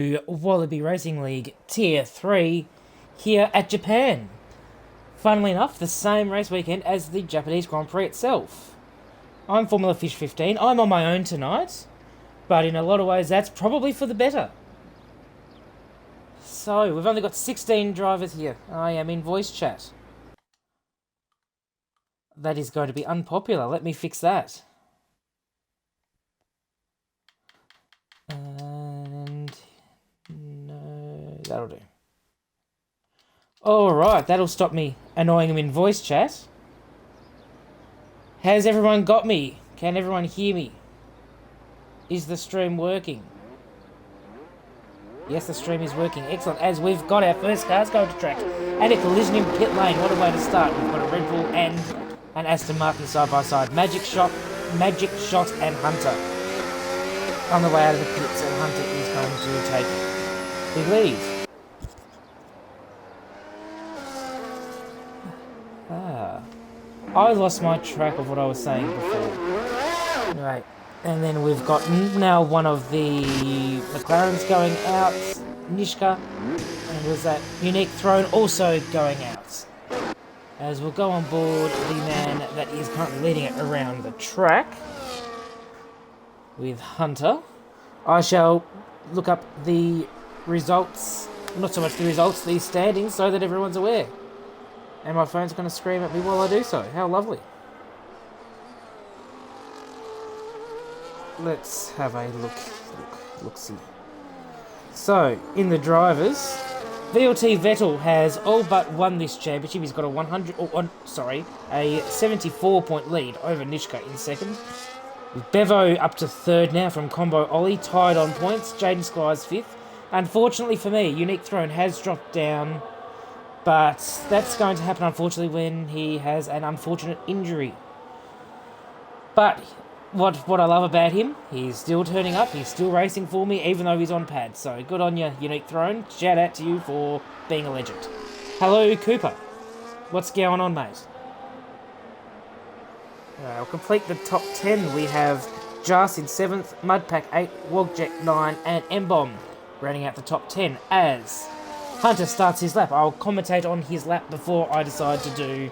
Wallaby Racing League Tier 3 here at Japan. Funnily enough, the same race weekend as the Japanese Grand Prix itself. I'm Formula Fish 15. I'm on my own tonight, but in a lot of ways that's probably for the better. So, we've only got 16 drivers here. I am in voice chat. That is going to be unpopular. Let me fix that. And no, that'll do. Alright, that'll stop me annoying him in voice chat. Has everyone got me? Can everyone hear me? Is the stream working? Yes, the stream is working. Excellent. As we've got our first cars going to track. And a collision in pit lane. What a way to start. We've got a Red Bull and an Aston Martin side by side. Magic Shot and Hunter on the way out of the pits, and Hunter is going to take the lead. I lost my track of what I was saying before. Right, and then we've got now one of the McLarens going out, Nishka, and was that Unique Throne also going out. As we'll go on board the man that is currently leading it around the track with Hunter. I shall look up the results, not so much the results, the standings, so that everyone's aware. And my phone's going to scream at me while I do so. How lovely. Let's have a look-see. So, in the drivers, VLT Vettel has all but won this championship. He's got a 74-point lead over Nishka in second. With Bevo up to third now from Combo Ollie, tied on points. Jaden Squires fifth. Unfortunately for me, Unique Throne has dropped down, but that's going to happen unfortunately when he has an unfortunate injury. But what I love about him, he's still turning up, he's still racing for me, even though he's on pad. So good on you, Unique Throne. Shout out to you for being a legend. Hello, Cooper. What's going on, mate? I'll complete the top 10. We have Jas in 7th, Mudpack 8, Wogjet 9, and M-Bomb rounding out the top 10 as Hunter starts his lap. I'll commentate on his lap before I decide to do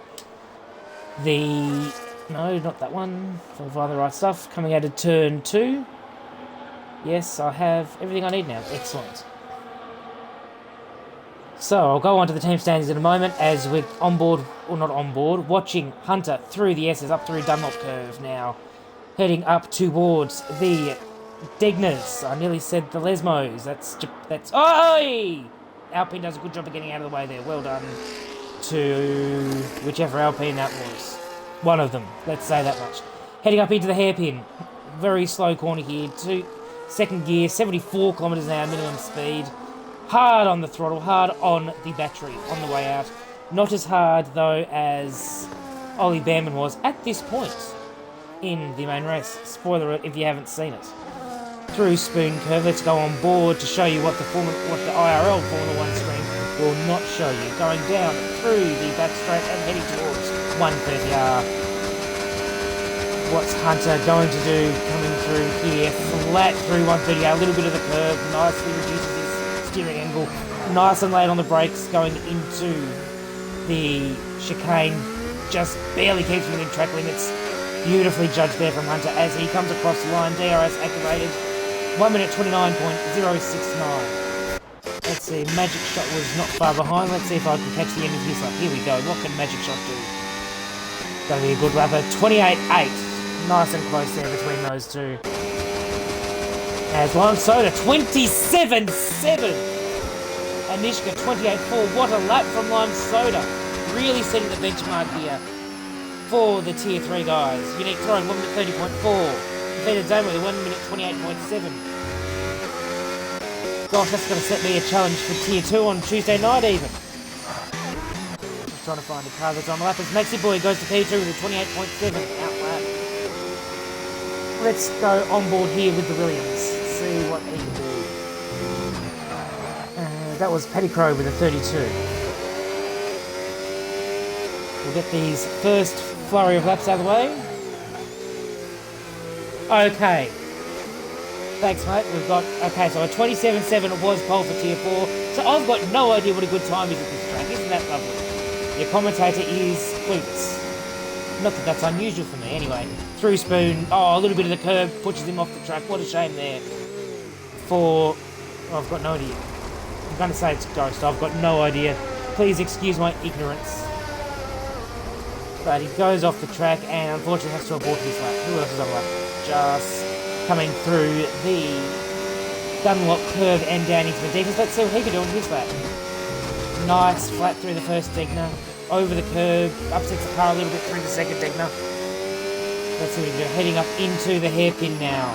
the... No, not that one. I'll find the right stuff. Coming out of turn 2. Yes, I have everything I need now. Excellent. So, I'll go on to the team standings in a moment as we're on board, or not on board, watching Hunter through the S's, up through Dunlop Curve now. Heading up towards the Degners. I nearly said the Lesmos. That's... Oi! Alpine does a good job of getting out of the way there. Well done to whichever Alpine that was. One of them, let's say that much. Heading up into the hairpin. Very slow corner here. Second gear, 74 kilometres an hour minimum speed. Hard on the throttle, hard on the battery on the way out. Not as hard, though, as Ollie Behrman was at this point in the main race. Spoiler alert if you haven't seen it. Through Spoon Curve, let's go on board to show you what the IRL Formula 1 screen will not show you. Going down through the back straight and heading towards 130R. What's Hunter going to do coming through here? Flat through 130R, a little bit of the curve, nicely reduces his steering angle. Nice and late on the brakes, going into the chicane. Just barely keeps within track limits. Beautifully judged there from Hunter as he comes across the line. DRS activated. 1 minute 29.069. Let's see, Magic Shot was not far behind. Let's see if I can catch the end of his lap. Here we go. What can Magic Shot do? Going to be a good lapper. 28.8. Nice and close there between those two. As Lime Soda, 27.7. And Nishka, 28.4. What a lap from Lime Soda. Really setting the benchmark here for the Tier 3 guys. Unique Throwing, 1 minute 30.4. Peter Damo, 1 minute 28.7. Gosh, that's going to set me a challenge for Tier 2 on Tuesday night even. Just trying to find a car that's on the lap. As Maxi Boy goes to P2 with a 28.7 out lap. Let's go on board here with the Williams. See what he can do. That was Paddy Crow with a 32. We'll get these first flurry of laps out of the way. Okay. Thanks, mate. We've got... Okay, so a 27.7 was pole for Tier 4. So I've got no idea what a good time is at this track. Isn't that lovely? Your commentator is clueless. Not that that's unusual for me, anyway. Through Spoon. Oh, a little bit of the curb pushes him off the track. What a shame there. For... Oh, I've got no idea. I'm going to say it's Ghost. I've got no idea. Please excuse my ignorance. But he goes off the track and unfortunately has to abort his lap. Who else is on lap? Just coming through the Dunlop curve and down into the deepest. Let's see what he can do on his lap. Nice flat through the first Digna. Over the curb. Upsets the car a little bit through the second Digna. Let's see what he can do. Heading up into the hairpin now.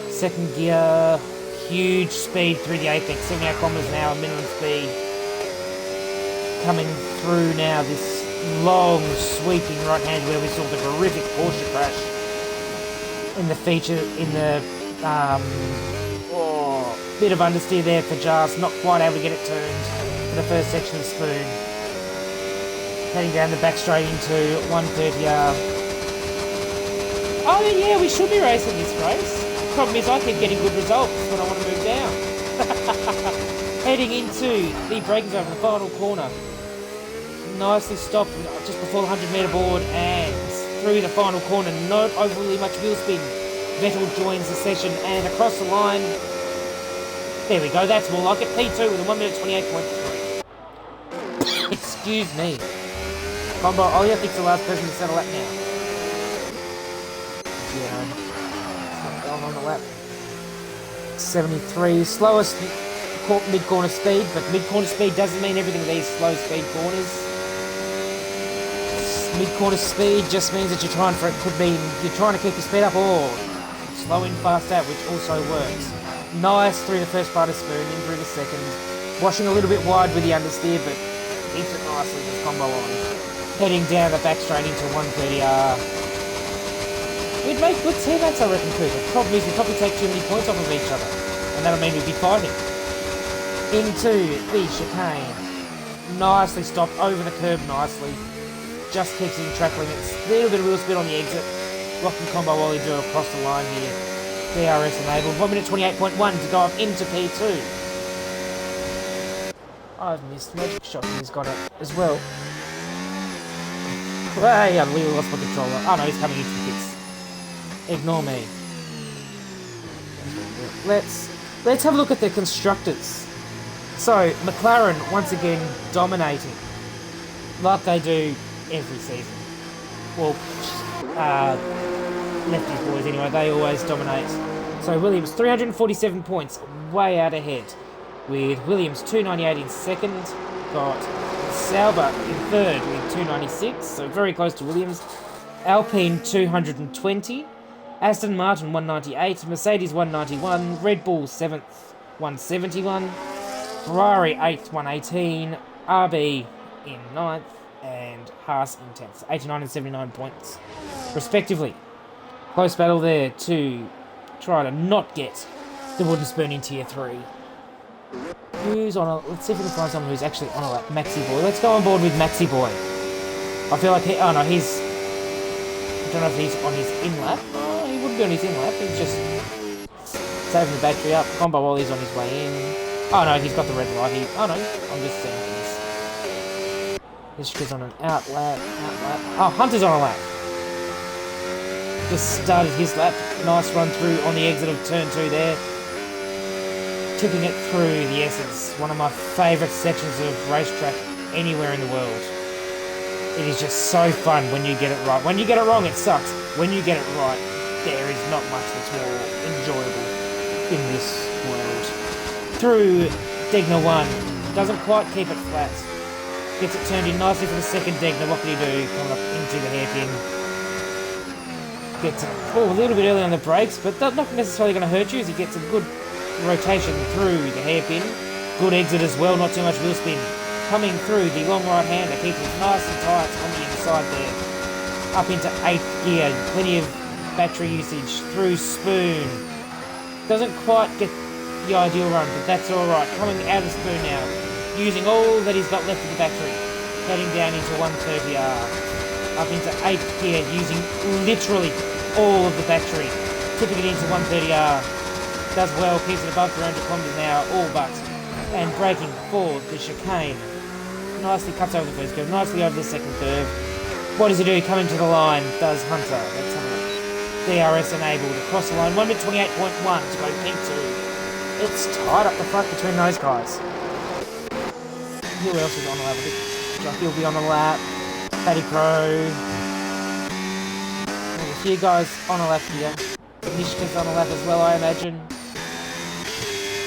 Second gear. Huge speed through the apex. 78 kilometers an hour minimum speed. Coming through now this long sweeping right hand where we saw the horrific Porsche crash in the feature in the bit of understeer there for Jas, not quite able to get it turned for the first section of Spoon. Heading down the back straight into 130R. Oh yeah, we should be racing this race. Problem is I keep getting good results when I want to move down. Heading into the braking zone in the final corner. Nicely stopped just before the 100-metre board and through the final corner. Not overly much wheel spin. Vettel joins the session and across the line. There we go, that's more like it. P2 with a 1 minute 28.3. Excuse me. Combo, I think it's the last person to settle that now. Yeah, going on the lap. 73, slowest mid-corner speed, but mid-corner speed doesn't mean everything in these slow speed corners. Mid-corner speed just means that you're trying for it could mean you're trying to keep your speed up or slow in fast out, which also works. Nice through the first part of Spoon, in through the second. Washing a little bit wide with the understeer, but keeps it nicely with combo on. Heading down the back straight into 130R. We'd make good teammates, I reckon, Cooper. The problem is we'd probably take too many points off of each other, and that'll mean we'd be fighting. Into the chicane. Nicely stopped over the curb nicely. Just keeps it in track limits. A little bit of wheel spin on the exit. Rocking combo while he do across the line here. DRS enabled. 1 minute 28.1 to go up into P2. I've missed Magic Shot and he's got it as well. Hey, I really lost my controller. Oh no, he's coming into the pits. Ignore me. Let's have a look at the constructors. So, McLaren once again dominating. Like they do every season. Well, lefties boys anyway, they always dominate. So Williams 347 points, way out ahead. With Williams 298 in second, got Sauber in third with 296, so very close to Williams. Alpine 220, Aston Martin 198, Mercedes 191, Red Bull 7th 171, Ferrari 8th 118, RB in 9th, and Haas in 10th, 89 and 79 points, respectively. Close battle there to try to not get the wooden spoon in Tier 3. Who's on a... Let's see if we can find someone who's actually on a lap. Maxi Boy. Let's go on board with Maxi Boy. I feel like he... Oh, no, he's... I don't know if he's on his in-lap. Oh, he wouldn't be on his in-lap. He's just saving the battery up. Combo while he's on his way in. Oh, no, he's got the red light. Oh, no, I'm just seeing things. This kid's on an out lap. Oh, Hunter's on a lap. Just started his lap. Nice run through on the exit of turn 2 there. Tipping it through the S's. One of my favourite sections of racetrack anywhere in the world. It is just so fun when you get it right. When you get it wrong, it sucks. When you get it right, there is not much that's more enjoyable in this world. Through Degner 1. Doesn't quite keep it flat. Gets it turned in nicely for the second Degner. What can he do? Coming up into the hairpin. Gets it a little bit early on the brakes, but that's not necessarily going to hurt you as he gets a good rotation through the hairpin. Good exit as well, not too much wheel spin. Coming through the long right hander, keeps it nice and tight on the inside there. Up into 8th gear, plenty of battery usage through Spoon. Doesn't quite get the ideal run, but that's alright. Coming out of Spoon now, using all that he's got left of the battery. Heading down into 130R. Up into 8th gear, using literally all of the battery. Tipping it into 130R. does well, keeps it above 300 kilometres an hour, all but. And braking for the chicane. Nicely cuts over the first curve, nicely over the second curve. What does he do? Coming to the line, does Hunter. Let's have a look. DRS enabled, across the line, 1 minute 28.1 to go P2. It's tight up the front between those guys. Who else is on a lap? Jockey will be on a lap. Paddy Crow. There's a few guys on a lap here. Nishka's on a lap as well, I imagine.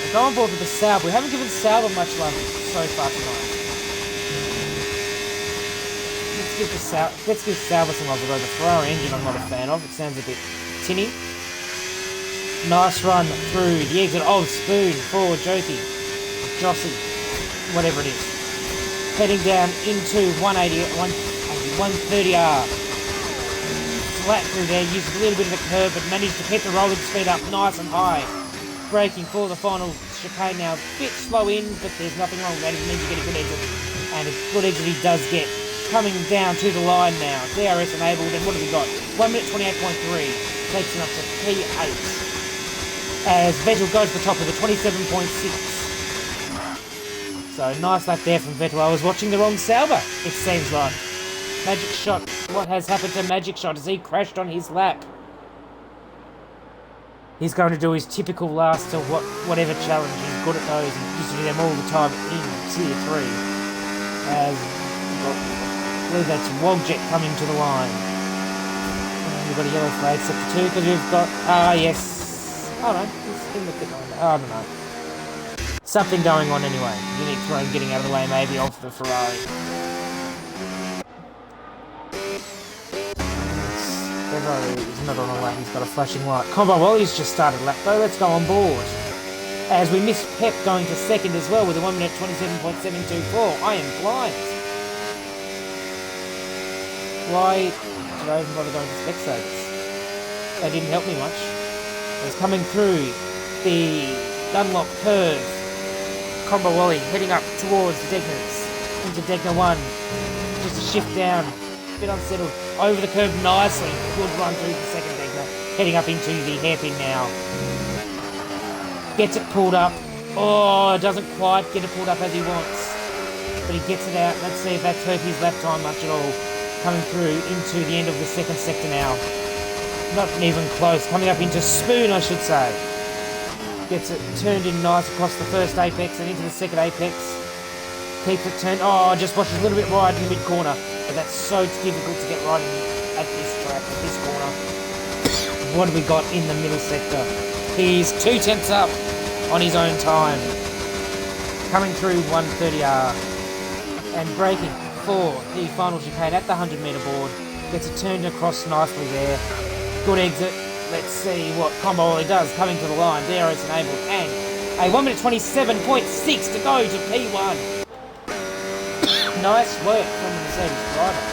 We'll go on board with the Sauber. We haven't given Sauber much love so far tonight. Let's give Sauber some love, although the Ferrari engine I'm not a fan of. It sounds a bit tinny. Nice run through the exit of Spoon for Jossie, whatever it is. Heading down into 130R. Flat through there, uses a little bit of the curve, but managed to keep the rolling speed up nice and high. Braking for the final chicane now. A bit slow in, but there's nothing wrong with that. It means you get a good exit. And a good exit he does get. Coming down to the line now. DRS enabled, and what have we got? 1 minute 28.3. Takes him up to P8. As Vettel goes to the top of the 27.6. So, nice lap there from Vettel. I was watching the wrong Sauber, it seems like. Magic Shot. What has happened to Magic Shot as he crashed on his lap? He's going to do his typical last to whatever challenge. He's good at those. He used to do them all the time in Tier 3. As I believe that's Wogjet coming to the line. We've got a yellow flag sector 2 because we've got... yes. Oh no, he's in the pit line. I don't know. Something going on anyway. Unique throne getting out of the way maybe of the Ferrari. He's not on a lap, he's got a flashing light. Combo Wally's just started lap though, let's go on board. As we miss Pep going to second as well with a 1 minute 27.724. I am blind. Why did I even bother going to Specsavers? They didn't help me much. I was coming through the Dunlop curve. Combo Wally heading up towards the Degners. Into Degner 1. Just a shift down. A bit unsettled. Over the curve nicely. Good run through the second Degner. Heading up into the hairpin now. Gets it pulled up. Oh, doesn't quite get it pulled up as he wants. But he gets it out. Let's see if that's hurt his lap time much at all. Coming through into the end of the second sector now. Not even close. Coming up into Spoon, I should say. Gets it turned in nice across the first apex and into the second apex. Keeps it turned. Oh, just watches a little bit wide in the mid-corner. But that's so difficult to get right at this track, at this corner. What have we got in the middle sector? He's 2 tenths up on his own time. Coming through 130R. And braking for the final chicane at the 100 metre board. Gets it turned across nicely there. Good exit. Let's see what Combo Ollie does. Coming to the line. There it's enabled. And a 1 minute 27.6 to go to P1. Nice work from the Mercedes driver.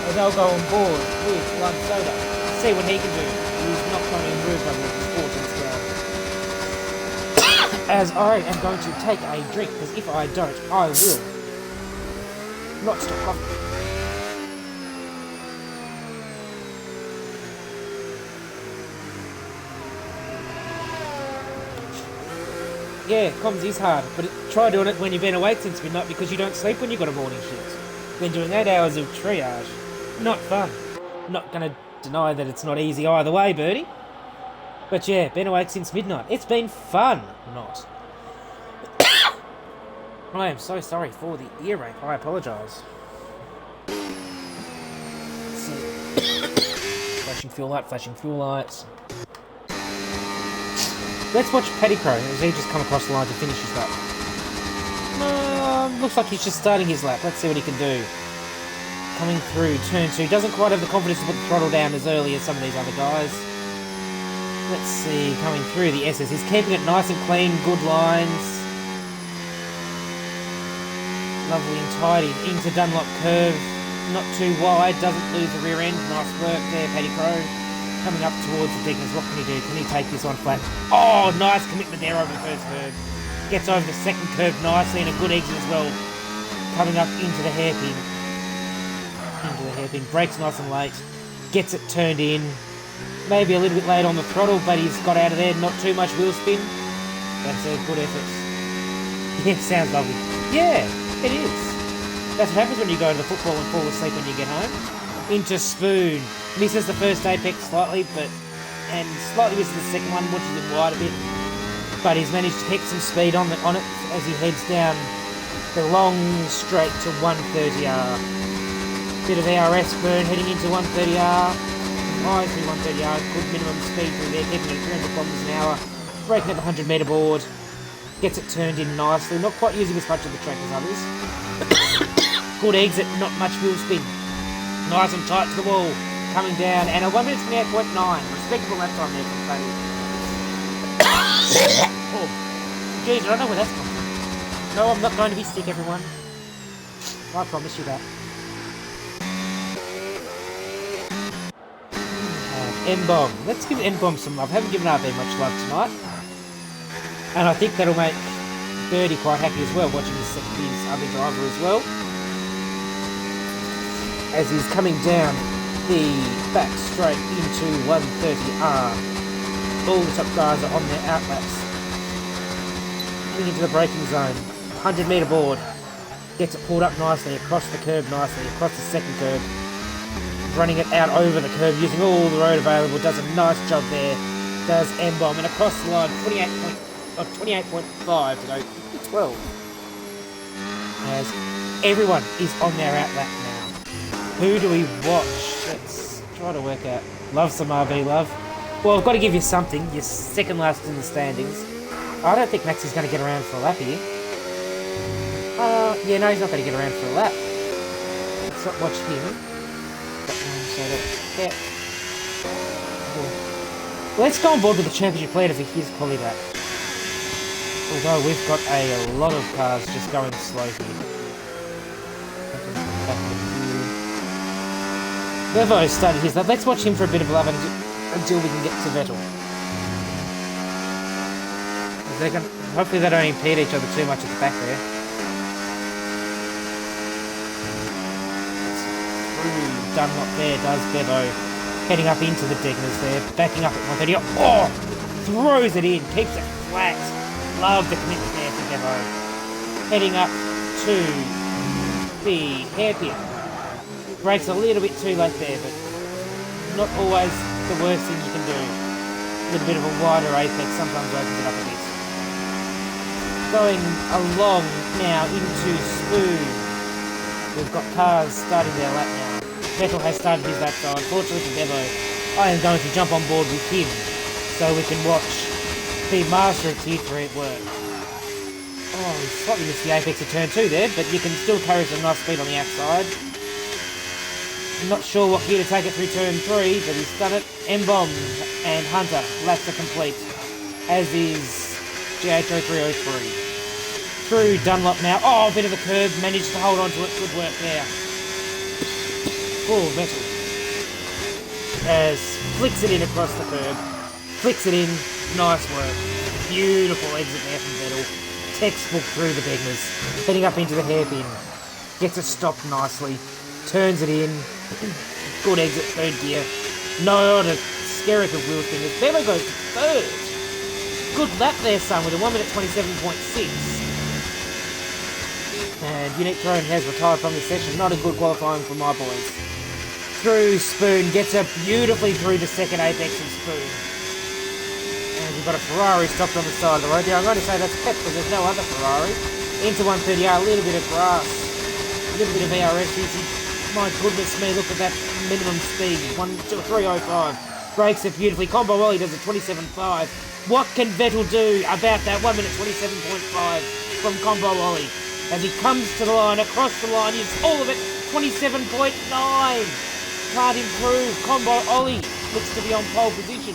And they'll go on board with Lund Soda. See what he can do. He's not going to improve on his 4 tenths down. As I am going to take a drink, because if I don't, I will not stop coughing. Yeah, comms is hard, but try doing it when you've been awake since midnight because you don't sleep when you've got a morning shift. Then doing 8 hours of triage. Not fun. Not going to deny that it's not easy either way, Birdie. But yeah, been awake since midnight. It's been fun. Not. I am so sorry for the ear rape. I apologise. Flashing fuel light, flashing fuel lights. Let's watch Paddy Crow. Has he just come across the line to finish his lap? Looks like he's just starting his lap. Let's see what he can do. Coming through turn 2. Doesn't quite have the confidence to put the throttle down as early as some of these other guys. Let's see. Coming through the SS. He's keeping it nice and clean. Good lines. Lovely and tidy. Into Dunlop curve. Not too wide. Doesn't lose the rear end. Nice work there, Paddy Crow. Coming up towards the Degners. What can he do? Can he take this one flat? Oh, nice commitment there over the first curve. Gets over the second curve nicely and a good exit as well. Coming up into the hairpin. Brakes nice and late. Gets it turned in. Maybe a little bit late on the throttle, but he's got out of there. Not too much wheel spin. That's a good effort. Yeah, sounds lovely. Yeah, it is. That's what happens when you go to the football and fall asleep when you get home. Into Spoon. Misses the first apex slightly, and slightly misses the second one, watches it wide a bit. But he's managed to pick some speed on it as he heads down the long straight to 130R. Bit of ARS burn heading into 130R. High through 130R, good minimum speed through there, keeping it at 300 kilometers an hour. Breaking at the 100 metre board. Gets it turned in nicely, not quite using as much of the track as others. Good exit, not much wheel spin. Nice and tight to the wall. Coming down, and a 1 minute 28.9. Respectable lap time there from Tony. Oh, geez, I don't know where that's come from. No, I'm not going to be sick, everyone. I promise you that. M-Bomb. Let's give M-Bomb some love. Haven't given RB much love tonight. And I think that'll make Birdie quite happy as well, watching his other driver as well. As he's coming down the back straight into 130R. All the top guys are on their outlaps. Coming into the braking zone. 100 metre board. Gets it pulled up nicely, across the curb nicely, across the second curb. Running it out over the curb, using all the road available. Does a nice job there. Does M-Bomb. And across the line, 28.5 to go 12. As everyone is on their outlap now. Who do we watch? Let's try to work out. Love some RB love. Well, I've got to give you something. You're second last in the standings. I don't think Max is going to get around for a lap here. Yeah, no, he's not going to get around for a lap. Let's not watch him. Yeah. Let's go on board with the championship leader for his quali lap. Although we've got a lot of cars just going slow here. Bevo started his lap. Let's watch him for a bit of love until we can get to Vettel. Hopefully they don't impede each other too much at the back there. Dunlop there does Bevo. Heading up into the Degners there. Backing up at 130. Oh! Throws it in. Keeps it flat. Love the commitment there for Bevo. Heading up to the hairpin. Brakes a little bit too late there, but not always the worst thing you can do. A little bit of a wider apex sometimes opens it up a bit. Going along now into Spoon. We've got cars starting their lap now. Vettel has started his lap, so unfortunately for Bevo, I am going to jump on board with him so we can watch the master of Tier 3 at work. Oh, he slightly missed the apex of turn 2 there, but you can still carry some nice speed on the outside. I'm not sure what gear to take it through turn 3, but he's done it. M-Bomb and Hunter, laps are complete, as is GH0303. Through Dunlop now. Oh, a bit of a curve, managed to hold on to it. Good work there. Oh, Vettel. As flicks it in across the curb. Flicks it in. Nice work. Beautiful exit there from Vettel. Textbook through the Degners. Heading up into the hairpin. Gets it stopped nicely. Turns it in. Good exit, third gear. Not a skerrick of wheel spin. Bevo goes to third. Good lap there, son, with a 1 minute 27.6. And Unique Throne has retired from this session. Not a good qualifying for my boys. Through Spoon. Gets it beautifully through the second apex of Spoon. And we've got a Ferrari stopped on the side of the road. Yeah, I'm going to say that's Pep because there's no other Ferrari. Into 130R, a little bit of grass. A little bit of VRS usage. My goodness me, look at that minimum speed. 305. Brakes it beautifully. Combo Wally does a 27.5. What can Vettel do about that 1 minute 27.5 from Combo Wally? As he comes to the line, across the line, it's all of it, 27.9. Can't improve. Combo Ollie looks to be on pole position.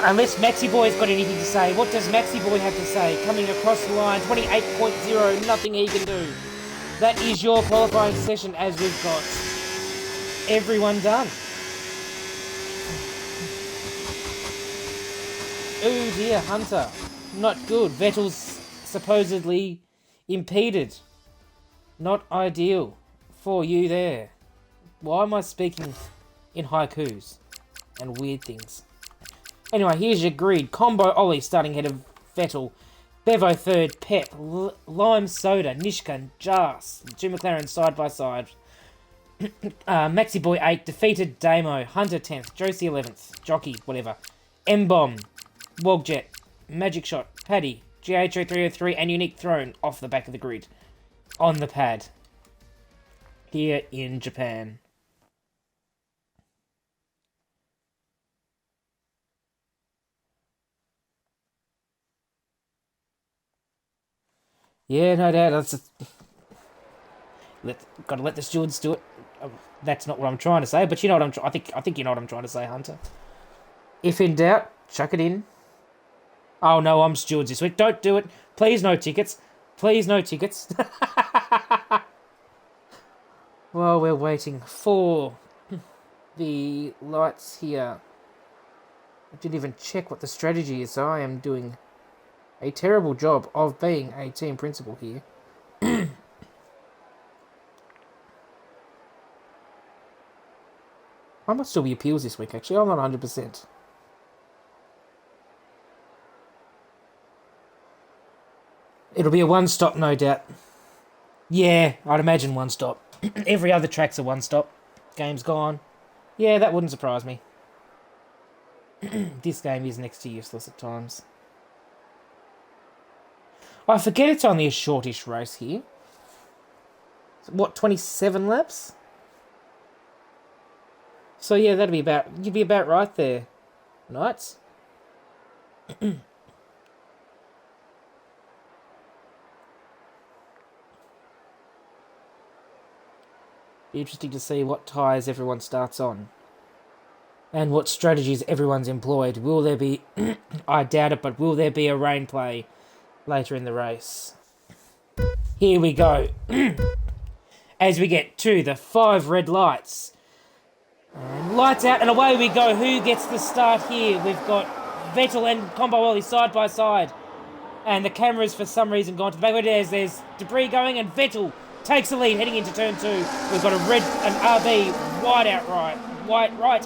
Unless Maxi Boy's got anything to say. What does Maxi Boy have to say? Coming across the line, 28.0, nothing he can do. That is your qualifying session as we've got everyone done. Oh dear, Hunter. Not good. Vettel's supposedly impeded. Not ideal for you there. Why am I speaking in haikus? and weird things. Anyway, here's your grid. Combo Ollie starting ahead of Vettel. Bevo third, Pep, Lime Soda, Nishka, Jas, two McLaren side by side. Maxi Boy 8, defeated Damo, Hunter 10th, Josie 11th, Jockey, whatever. M-Bomb, Wogjet, Magic Shot, Paddy, GHO303, and Unique Throne off the back of the grid. On the pad. Here in Japan. Yeah, no doubt. Gotta let the stewards do it. That's not what I'm trying to say, but you know what I think you know what I'm trying to say, Hunter. If in doubt, chuck it in. Oh no, I'm stewards this week. Don't do it. Please no tickets. Please no tickets. While we're waiting for the lights here. I didn't even check what the strategy is, so I am doing a terrible job of being a team principal here. I might still be appeals this week, actually. I'm not 100%. It'll be a one-stop, no doubt. Yeah, I'd imagine one-stop. Every other track's a one-stop. Game's gone. Yeah, that wouldn't surprise me. This game is next to useless at times. I forget it's only a shortish race here. What, 27 laps? So yeah, that'd be about, you'd be about right there. Knights. Be interesting to see what tyres everyone starts on. And what strategies everyone's employed. Will there be, I doubt it, but will there be a rain play later in the race? Here we go. As we get to the 5 red lights. And lights out and away we go. Who gets the start here? We've got Vettel and Combo Ollie side by side. And the camera's for some reason gone to the back. There's debris going and Vettel takes the lead heading into turn 2. We've got an RB wide out right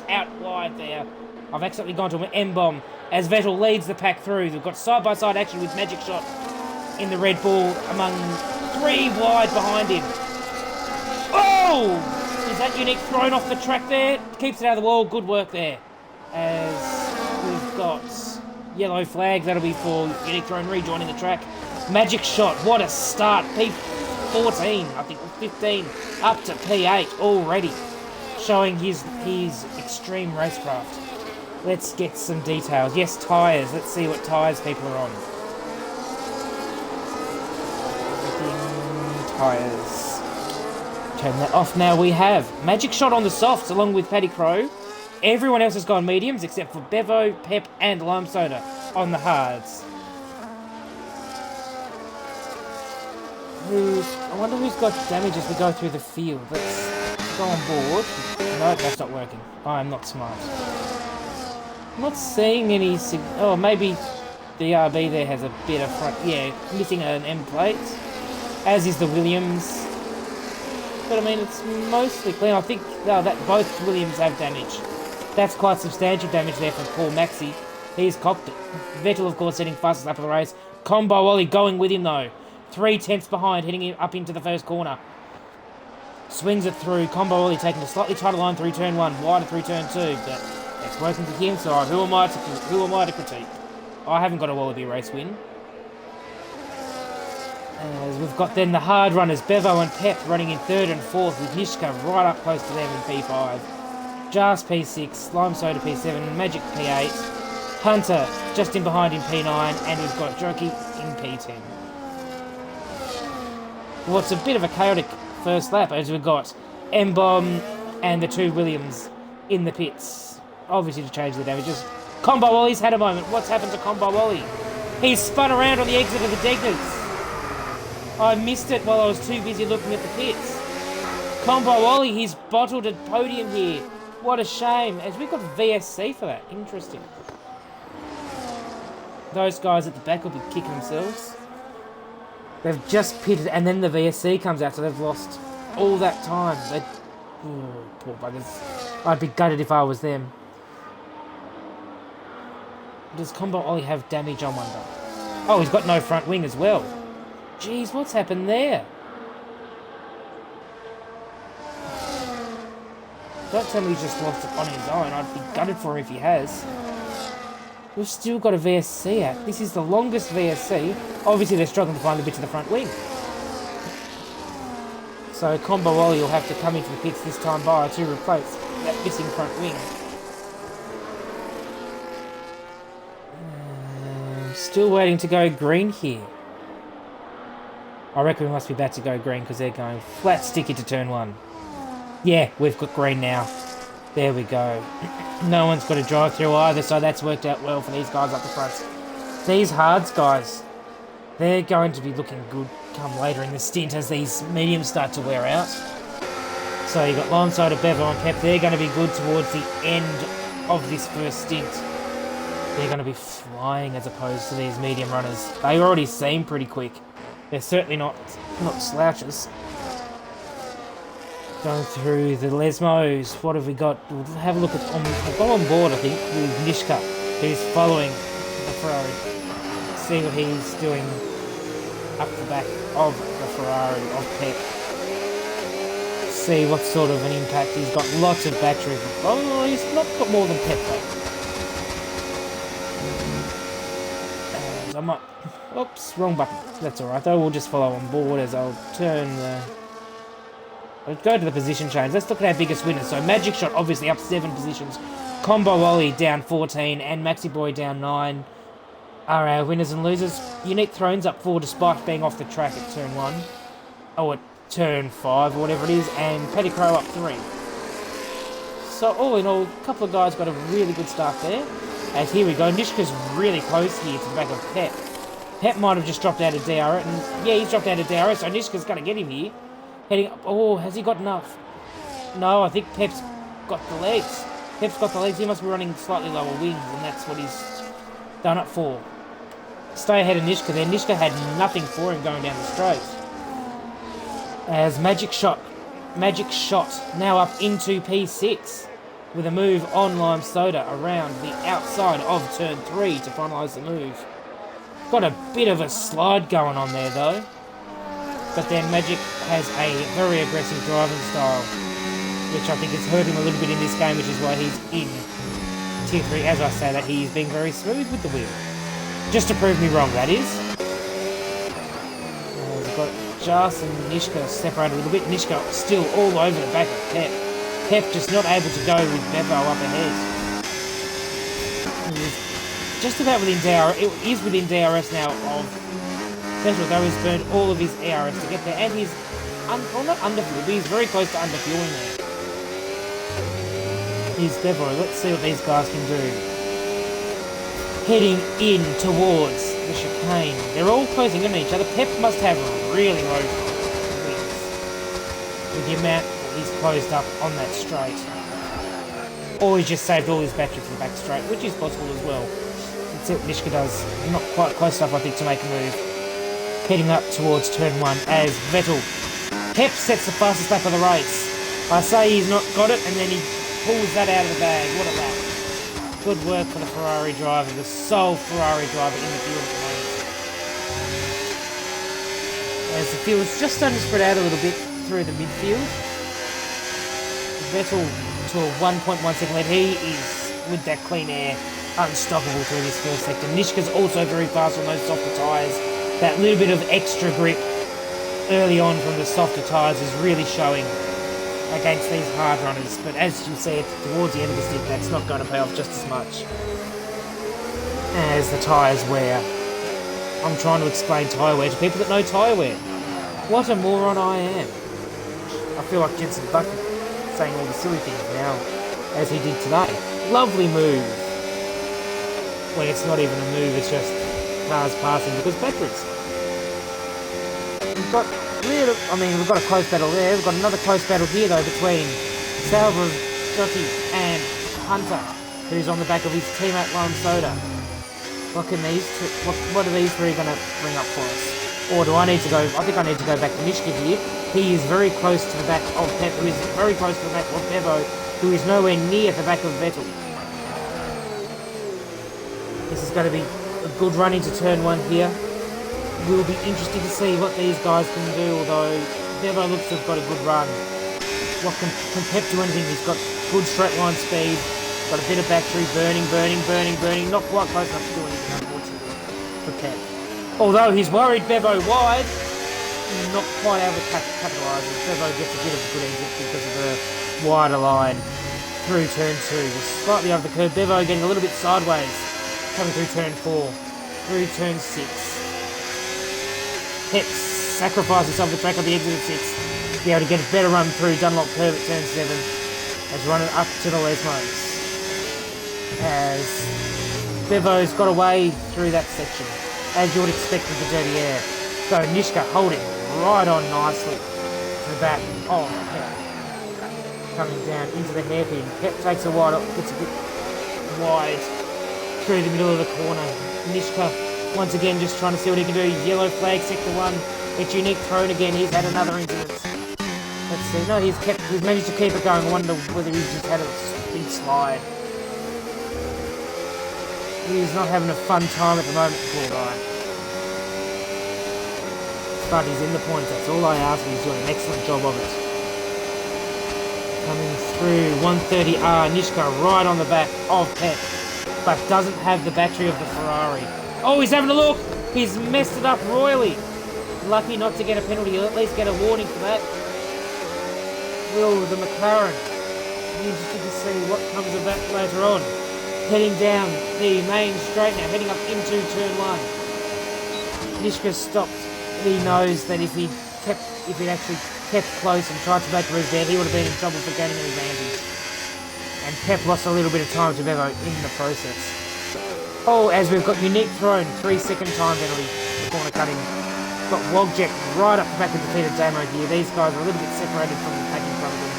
out wide there. I've accidentally gone to an M-Bomb as Vettel leads the pack through. We've got side-by-side action with Magic Shot in the Red Bull among 3 wide behind him. Oh! Is that Unique thrown off the track there? Keeps it out of the wall. Good work there. As we've got yellow flag. That'll be for Unique thrown rejoining the track. Magic Shot. What a start. P14, I think, 15, up to P8 already. Showing his extreme racecraft. Let's get some details. Yes, tyres. Let's see what tyres people are on. Tyres. Turn that off now. We have Magic Shot on the softs along with Paddy Crow. Everyone else has gone mediums except for Bevo, Pep and Lime Soda on the hards. I wonder who's got damage as we go through the field. Let's go on board. No, that's not working. I'm not smart. I'm not seeing any... Oh, maybe the RB there has a bit of front... Yeah, missing an M plate. As is the Williams. But I mean, it's mostly clean. I think that both Williams have damage. That's quite substantial damage there from Paul Maxi. He's cocked it. Vettel, of course, setting fastest lap of the race. Combo Ollie going with him, though. 3 tenths behind, heading him up into the first corner. Swings it through. Combo Ollie taking a slightly tighter line through turn 1, wider through turn 2. But it's working for him, so who am I to critique? I haven't got a Wallaby race win. As we've got then the hard runners, Bevo and Pep running in 3rd and 4th, with Nishka right up close to them in P5. Jas P6, Lime Soda P7, Magic P8, Hunter just in behind in P9, and we've got Jockey in P10. Well, it's a bit of a chaotic first lap as we've got M-Bomb and the 2 Williams in the pits. Obviously to change the damages. Combo Ollie's had a moment. What's happened to Combo Ollie? He's spun around on the exit of the Degners. I missed it while I was too busy looking at the pits. Combo Ollie, he's bottled a podium here. What a shame. As we've got VSC for that. Interesting. Those guys at the back will be kicking themselves. They've just pitted and then the VSC comes out, so they've lost all that time. Poor buggers. I'd be gutted if I was them. Does Combo Ollie have damage, I wonder? Oh, he's got no front wing as well. Jeez, what's happened there? Don't tell me he's just lost it on his own. I'd be gutted for him if he has. We've still got a VSC out. This is the longest VSC. Obviously, they're struggling to find the bit to the front wing. So Combo Ollie will have to come into the pits this time by to replace that missing front wing. Still waiting to go green here. I reckon we must be about to go green because they're going flat sticky to turn 1. Yeah, we've got green now. There we go. No one's got a drive through either, so that's worked out well for these guys up the front. These hards guys, they're going to be looking good come later in the stint as these mediums start to wear out. So you've got Lime Soda, Bevo and Pep. They're going to be good towards the end of this first stint. They're going to be flying as opposed to these medium runners. They already seem pretty quick. They're certainly not slouches. Going through the Lesmos, what have we got? We'll have a look at, I've got on board I think with Nishka, who's following the Ferrari. See what he's doing up the back of the Ferrari of Pep. See what sort of an impact he's got. Lots of battery. Oh, he's not got more than Pep though. And I might, oops, wrong button. That's alright though, we'll just follow on board as I'll turn the... Let's go to the position change. Let's look at our biggest winners. So Magic Shot obviously up 7 positions. Combo Ollie down 14 and Maxi Boy down 9 are our winners and losers. Unique Thrones up 4 despite being off the track at turn 1. Oh, at turn 5 or whatever it is. And Petty Crow up 3. So all in all, a couple of guys got a really good start there. As here we go. Nishka's really close here to the back of Pep. Pep might have just dropped out of DRS. And yeah, he's dropped out of DRS, so Nishka's going to get him here. Heading up. Oh, has he got enough? No, I think Pep's got the legs. Pep's got the legs. He must be running slightly lower wings, and that's what he's done up for. Stay ahead of Nishka there. Nishka had nothing for him going down the straight. As Magic Shot now up into P6 with a move on Lime Soda around the outside of turn 3 to finalise the move. Got a bit of a slide going on there though. But then Magic has a very aggressive driving style, which I think has hurt him a little bit in this game, which is why he's in Tier 3. As I say that, he's being very smooth with the wheel. Just to prove me wrong, that is. We've got Jas and Nishka separated a little bit. Nishka still all over the back of Pep. Pep just not able to go with Bevo up ahead. He's just about within DRS. It is within DRS now of Vettel, though he's burned all of his ARS to get there, and he's, well not underfueled, but he's very close to underfueling there. Here's Bevo, let's see what these guys can do. Heading in towards the chicane. They're all closing in on each other. Pep must have really low wings with the amount that he's closed up on that straight. Or he's just saved all his battery for the back straight, which is possible as well. Let's see what Nishka does. Not quite close enough, I think, to make a move. Heading up towards turn 1 as Vettel. Pep sets the fastest lap of the race. I say he's not got it, and then he pulls that out of the bag. What a lap. Good work for the Ferrari driver, the sole Ferrari driver in the field at the moment. As the field is just starting to spread out a little bit through the midfield. Vettel to a 1.1 second lead. He is, with that clean air, unstoppable through this first sector. Nishka's also very fast on those softer tyres. That little bit of extra grip early on from the softer tyres is really showing against these hard runners. But as you see towards the end of the stint, that's not going to pay off just as much as the tyres wear. I'm trying to explain tyre wear to people that know tyre wear. What a moron I am. I feel like Jensen Button saying all the silly things now, as he did today. Lovely move. When it's not even a move, it's just cars passing because batteries. We've got we've got a close battle there. We've got another close battle here though between Salva, Jockey and Hunter, who's on the back of his teammate Lime Soda. What can these two, what are these three going to bring up for us? Or do I need to go, I think I need to go back to Nishka here. He is very close to the back of Pep, who is very close to the back of Bevo, who is nowhere near the back of Vettel. This is going to be a good run into turn 1 here. Will be interesting to see what these guys can do, although Bevo looks to have got a good run. What can Pep do anything? He's got good straight line speed, got a bit of battery, burning, not quite close enough to do anything, unfortunately, for Pep. Although he's worried Bevo wide, not quite able to capitalise. Bevo gets a bit of a good exit because of the wider line through turn 2. Just slightly over the curve. Bevo getting a little bit sideways, coming through turn 4, through turn 6. Pep sacrifices himself the track on the exit of 6 to be able to get a better run through Dunlop curve at turn 7 as running up to the Lesmos. As Bevo's got away through that section, as you would expect with the dirty air. So Nishka holding right on nicely to the back of Pep. Coming down into the hairpin. Pep takes a wide, gets a bit wide through the middle of the corner. Nishka once again just trying to see what he can do. Yellow flag, sector 1. It's unique thrown again. He's had another incident. Let's see. No, he's managed to keep it going. I wonder whether he's just had a big slide. He's not having a fun time at the moment, poor guy. But he's in the points. That's all I ask. He's doing an excellent job of it. Coming through 130R. Nishka right on the back of Pep, but doesn't have the battery of the Ferrari. Oh, he's having a look. He's messed it up royally. Lucky not to get a penalty. He'll at least get a warning for that. Will the McLaren. Interested to see what comes of that later on. Heading down the main straight now, heading up into turn 1. Nishka stopped. He knows that if he'd actually kept close and tried to make the move there, he would have been in trouble for gaining an advantage. And Pep lost a little bit of time to Bevo in the process. Oh, as we've got unique thrown, 3-second time penalty for corner cutting. Got Wogjet right up the back of defeated Damo here. These guys are a little bit separated from the pack in front of them.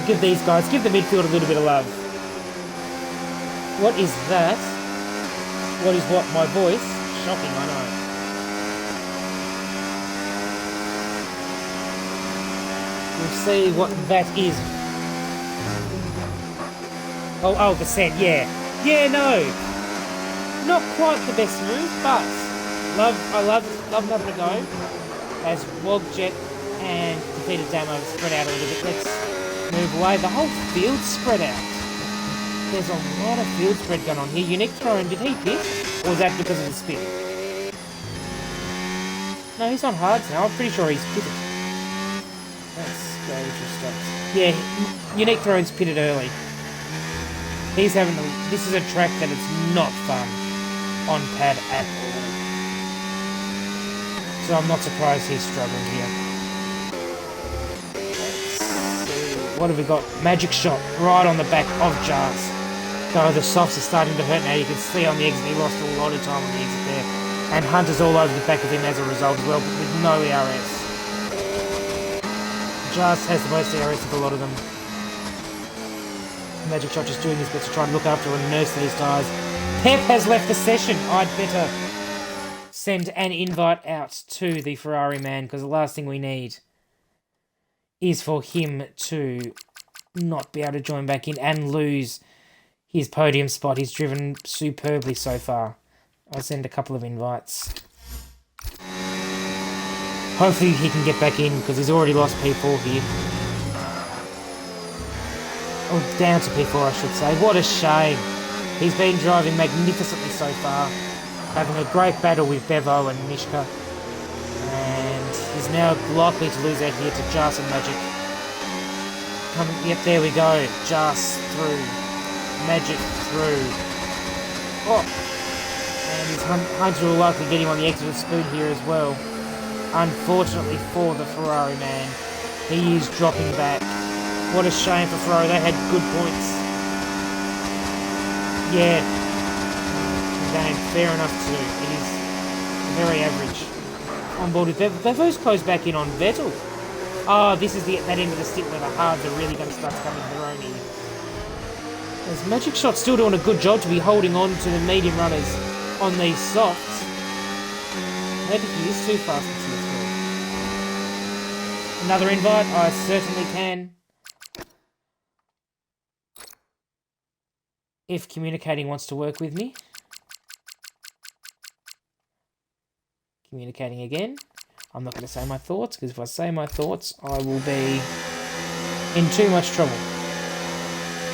Give the midfield a little bit of love. What is that? What is what? My voice? Shocking, I know. We'll see what that is. Oh, the set, yeah. Yeah, no. Not quite the best move, but I love having a go. As Wogjet and defeated Damo spread out a little bit. Let's move away. The whole field spread out. There's a lot of field spread going on here. Unique thrown, did he pit? Or was that because of the spin? No, he's on hards now. I'm pretty sure he's pitted. Let's go to stats. Yeah, Unique thrown's pitted early. He's having this is a track that it's not fun on pad at all. So I'm not surprised he's struggling here. Let's see. What have we got? Magic shot right on the back of Jars. So the softs are starting to hurt now. You can see on the exit he lost a lot of time on the exit there. And Hunter's all over the back of him as a result as well, but with no ERS. Jars has the most ERS of a lot of them. Magic Shot just doing his best to try and look after and nurse these guys. Pep has left the session. I'd better send an invite out to the Ferrari man, because the last thing we need is for him to not be able to join back in and lose his podium spot. He's driven superbly so far. I'll send a couple of invites. Hopefully he can get back in, because he's already lost P4 here. Oh, down to P4, I should say. What a shame. He's been driving magnificently so far. Having a great battle with Bevo and Nishka. And he's now likely to lose out here to Jas and Magic. Yep, there we go. Jas through. Magic through. Oh. And his Hunter will likely get him on the exit of Spoon here as well. Unfortunately for the Ferrari man, he is dropping back. What a shame for Ferrari. They had good points. Yeah. Game, fair enough too. It is very average. On board with Bevo's closed back in on Vettel. Oh, this is that end of the stick where the hards are really going to start to come into their own here. As Magic Shot still doing a good job to be holding on to the medium runners on these softs. Maybe he is too fast for Tier 3. Another invite? I certainly can. if communicating wants to work with me. Communicating again. I'm not going to say my thoughts, because if I say my thoughts, I will be in too much trouble.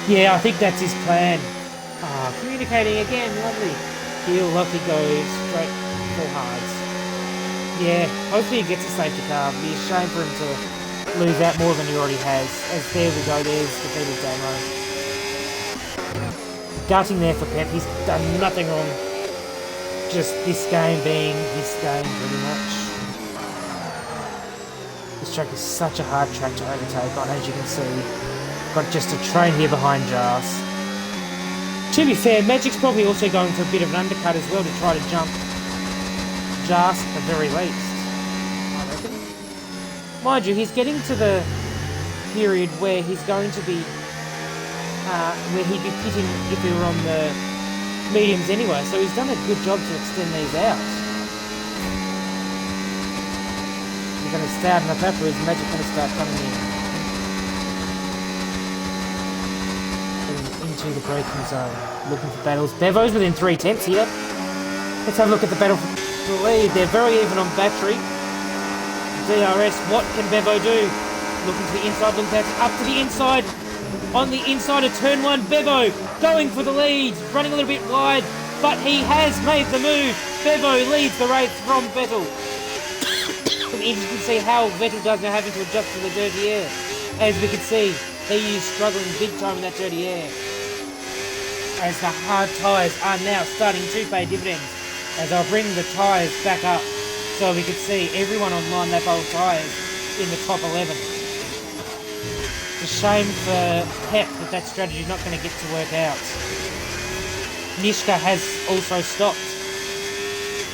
Yeah, I think that's his plan. Ah, communicating again, lovely. He'll lucky goes straight full hards. Yeah, hopefully he gets a safety car. It'd be a shame for him to lose out more than he already has. As there we go, there's defeated Damo. Gutting there for Pep, he's done nothing wrong. Just this game being his game, pretty much. This track is such a hard track to overtake on, as you can see. Got just a train here behind Jas. To be fair, Magic's probably also going for a bit of an undercut as well to try to jump Jas at the very least, I reckon. Mind you, he's getting to the period where he's going to be, where he'd be pitting if we were on the mediums anyway, so he's done a good job to extend these out. He's going to stay out enough up, or is Magic going to start coming in? Into the braking zone, looking for battles. Bevo's within 3/10 here. Let's have a look at the battle for the lead. They're very even on battery. DRS, what can Bevo do? Looking to the inside, looking up to the inside. On the inside of turn 1, Bevo going for the lead, running a little bit wide, but he has made the move. Bevo leads the race from Vettel. It'll be interesting to see how Vettel does now, having to adjust to the dirty air. As we can see, he is struggling big time in that dirty air. As the hard tyres are now starting to pay dividends. As I'll bring the tyres back up so we can see everyone on line lap old tyres in the top 11. It's a shame for Pep that strategy is not going to get to work out. Nishka has also stopped.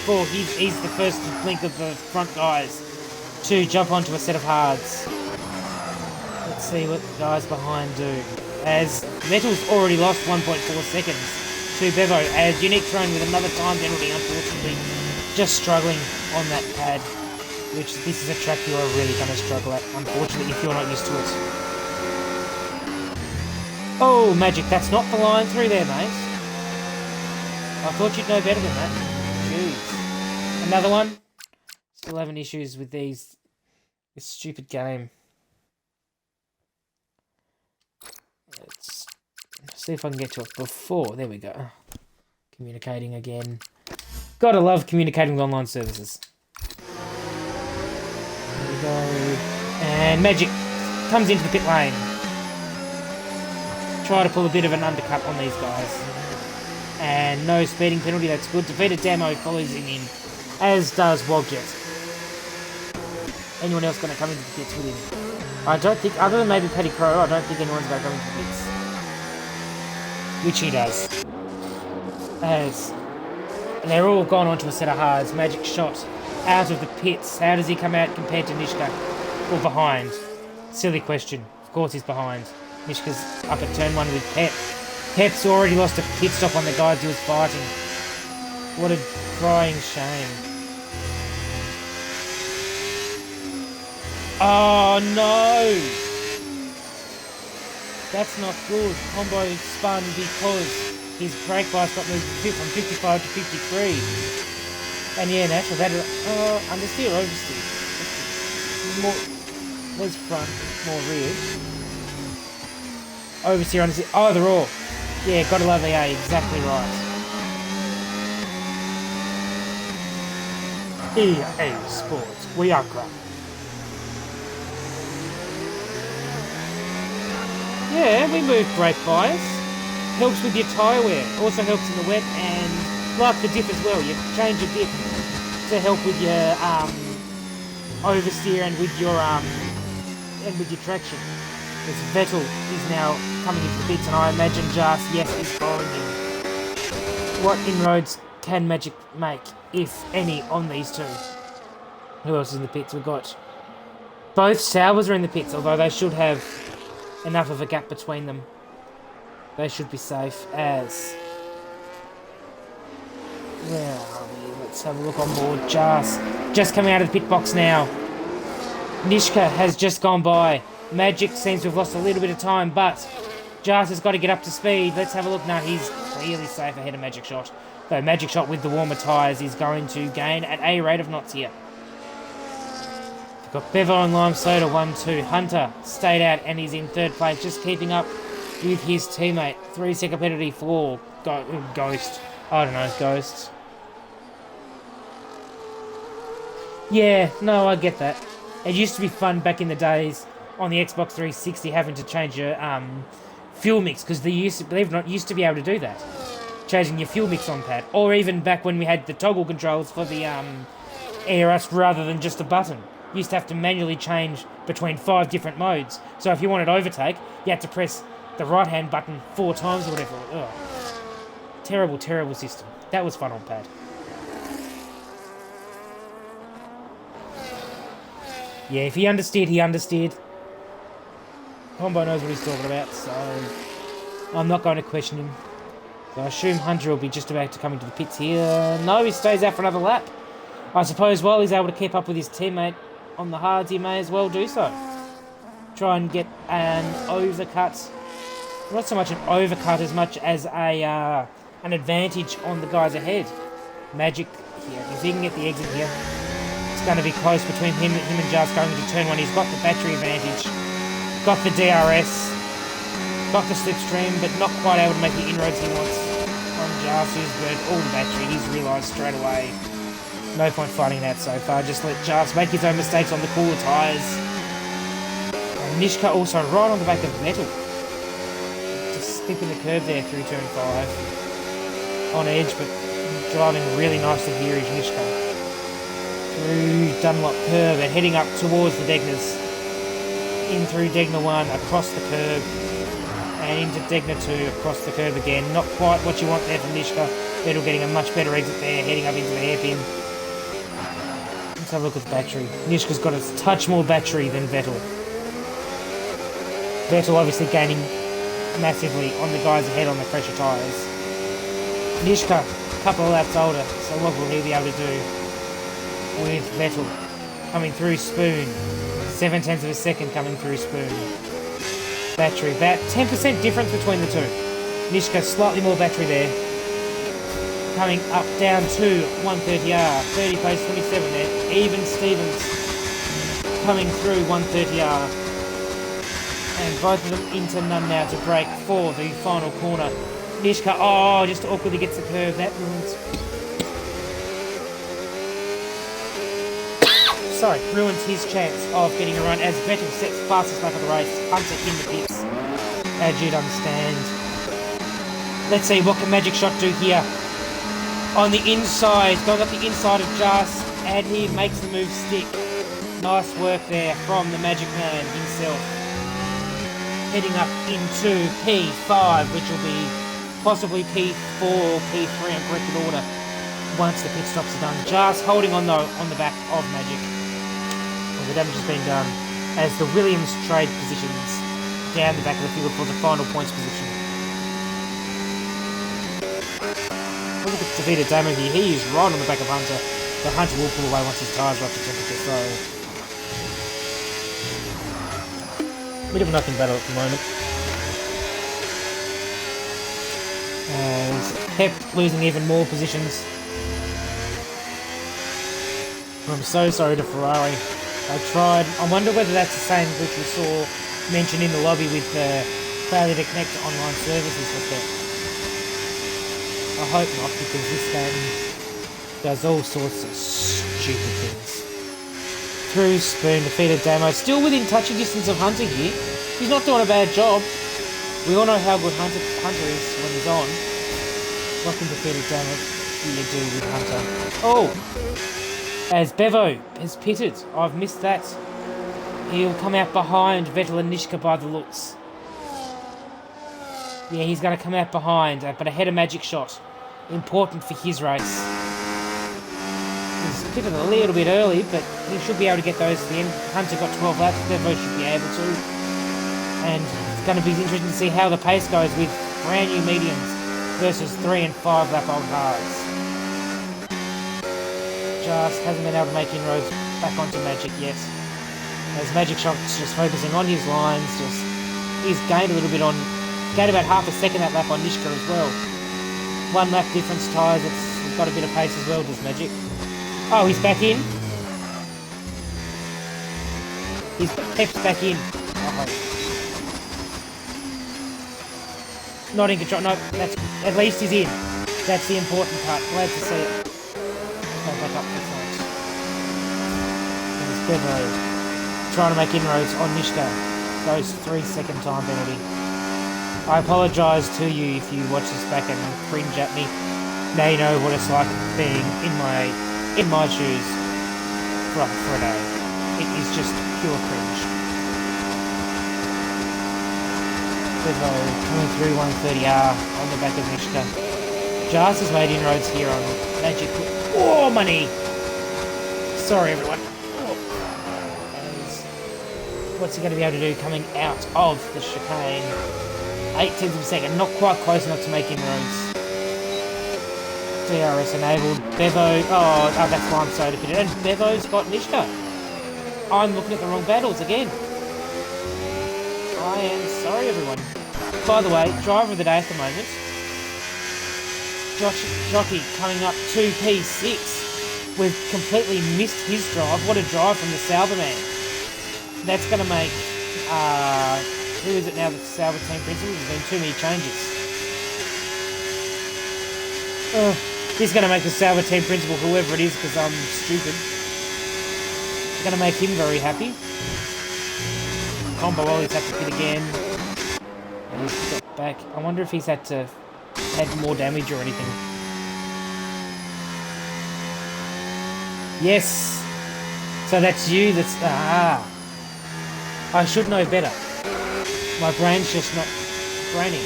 For he's the first to blink of the front guys to jump onto a set of hards. Let's see what the guys behind do. As Vettel's already lost 1.4 seconds to Bevo, as Unique thrown with another time penalty, unfortunately, just struggling on that pad, which this is a track you are really going to struggle at, unfortunately, if you're not used to it. Oh, Magic, that's not the line through there, mate. I thought you'd know better than that. Jeez. Another one. Still having issues with this stupid game. Let's see if I can get to it before. There we go. Communicating again. Gotta love communicating with online services. There we go. And Magic comes into the pit lane. Try to pull a bit of an undercut on these guys. And no speeding penalty, that's good. Defeated Damo follows him in, as does Wogjet. Anyone else going to come into the pits with him? I don't think, other than maybe Petty Crow, I don't think anyone's going to come into the pits. Which he does. As they're all gone onto a set of hards. Magic shot out of the pits. How does he come out compared to Nishka? Or behind? Silly question. Of course he's behind. Nishka's up at turn 1 with Pep. Pep's already lost a pit stop on the guys he was fighting. What a crying shame. Oh no! That's not good. Combo spun because his brake bias got moved from 55 to 53. And yeah, natural. That understeer, oversteer. More was front, more rear. Oversteer, understeer. Either or. Yeah, gotta love EA. Exactly right. EA Sports. We are crap. Yeah, we move brake bias. Helps with your tyre wear. Also helps in the wet, and like the dip as well. You change your dip to help with your oversteer and with your traction. As Vettel is now coming into the pits, and I imagine Jas, yes, is following him. What inroads can Magic make, if any, on these two? Who else is in the pits? We've got both Saubers are in the pits, although they should have enough of a gap between them. They should be safe as... Where are we? Let's have a look on board. Just coming out of the pit box now. Nishka has just gone by. Magic seems to have lost a little bit of time, but Jas has got to get up to speed. Let's have a look. Now he's clearly safe ahead of Magic Shot. Though Magic Shot with the warmer tyres is going to gain at a rate of knots here. We've got Bevo and Lime Soda 1-2. Hunter stayed out and he's in third place, just keeping up with his teammate. 3-second penalty for Ghost. I don't know, Ghost. Yeah, no, I get that. It used to be fun back in the days on the Xbox 360 having to change your fuel mix, because they used to, believe it or not, used to be able to do that. Changing your fuel mix on pad. Or even back when we had the toggle controls for the air rust rather than just a button. You used to have to manually change between 5 different modes. So if you wanted overtake, you had to press the right-hand button 4 times or whatever. Ugh. Terrible, terrible system. That was fun on pad. Yeah, if he understeered, he understeered. Combo knows what he's talking about, so I'm not going to question him. So I assume Hunter will be just about to come into the pits here. No, he stays out for another lap. I suppose while he's able to keep up with his teammate on the hards, he may as well do so. Try and get an overcut. Not so much an overcut as much as an advantage on the guys ahead. Magic here. If he can get the exit here, it's going to be close between him and Jas going into turn 1. He's got the battery advantage. Got the DRS. Got the slipstream, but not quite able to make the inroads he wants on Jas, who's burned all the battery. He's realised straight away. No point fighting that so far. Just let Jas make his own mistakes on the cooler tyres. And Nishka also right on the back of Vettel. Just skipping the curb there through turn 5. On edge, but driving really nicely here is Nishka. Through Dunlop curve and heading up towards the Degners. In through Degner 1, across the curb. And into Degner 2, across the curve again. Not quite what you want there from Nishka. Vettel getting a much better exit there, heading up into the hairpin. Let's have a look at the battery. Nishka's got a touch more battery than Vettel. Vettel obviously gaining massively on the guys ahead on the fresher tyres. Nishka, a couple of laps older, so what will he be able to do with Vettel coming through Spoon? 0.7 of a second coming through Spoon. Battery, about 10% difference between the two. Nishka slightly more battery there. Coming up down to 130R, 30 place 27 there. Even Stevens coming through 130R. And both of them into none now to break for the final corner. Nishka, oh, just awkwardly gets the curve. That ruins his chance of getting a run as Vettel sets fastest lap of the race. Hunter in the pits, as you'd understand. Let's see, what can Magic Shot do here? On the inside, going up the inside of Jas, and he makes the move stick. Nice work there from the Magic Man himself. Heading up into P5, which will be possibly P4 or P3 in corrected order once the pit stops are done. Jas holding on though on the back of Magic. The damage has been done as the Williams trade positions down the back of the field for the final points position. Look at defeated Damo here. He is right on the back of Hunter, but Hunter will pull away once his tyres are up to temperature, so bit of a nothing battle at the moment. As Pep losing even more positions. I'm so sorry to Ferrari. I tried. I wonder whether that's the same which we saw mentioned in the lobby with failure to connect to online services with it. I hope not, because this game does all sorts of stupid things. Through Spoon, defeated Damo. Still within touching distance of Hunter here. He's not doing a bad job. We all know how good Hunter is when he's on. What can defeated Damo do with Hunter? Oh! As Bevo has pitted. I've missed that. He'll come out behind Vettel and Nishka by the looks. Yeah, he's going to come out behind, but ahead of Magic Shot. Important for his race. He's pitted a little bit early, but he should be able to get those to the end. Hunter got 12 laps, Bevo should be able to. And it's going to be interesting to see how the pace goes with brand new mediums versus 3 and 5 lap old hards. Just hasn't been able to make inroads back onto Magic yet. As Magic Shot's just focusing on his lines, he's gained a little bit on Gained about half a second that lap on Nishka as well. 1 lap difference tyres. It's got a bit of pace as well, does Magic. Oh, he's back in. He's Pep's back in. Oh. Not in control. No, that's at least he's in. That's the important part. Glad to see it. Go back up the front. There's Bevo trying to make inroads on Nishka. Goes 3-second time penalty. I apologise to you if you watch this back and cringe at me. Now you know what it's like being in my shoes for a day. It is just pure cringe. Bevo coming through 130R on the back of Nishka. Jas has made inroads here on Magic. Oh, money! Sorry, everyone. What's he going to be able to do coming out of the chicane? 0.8 of a second, not quite close enough to make inroads. DRS enabled. Bevo, oh, that's why I'm so dependent. And Bevo's got Nishka. I'm looking at the wrong battles again. I am sorry, everyone. By the way, driver of the day at the moment. Jockey coming up to P6. We've completely missed his drive. What a drive from the Sauberman. That's going to make, who is it now that's Sauber team principal? There's been too many changes. He's going to make the Sauber team principal, whoever it is, because I'm stupid. It's going to make him very happy. Combo Ollie's had to pit again. And he's got back. I wonder if he's had to add more damage or anything. Yes! So that's you, that's... I should know better. My brain's just not braining.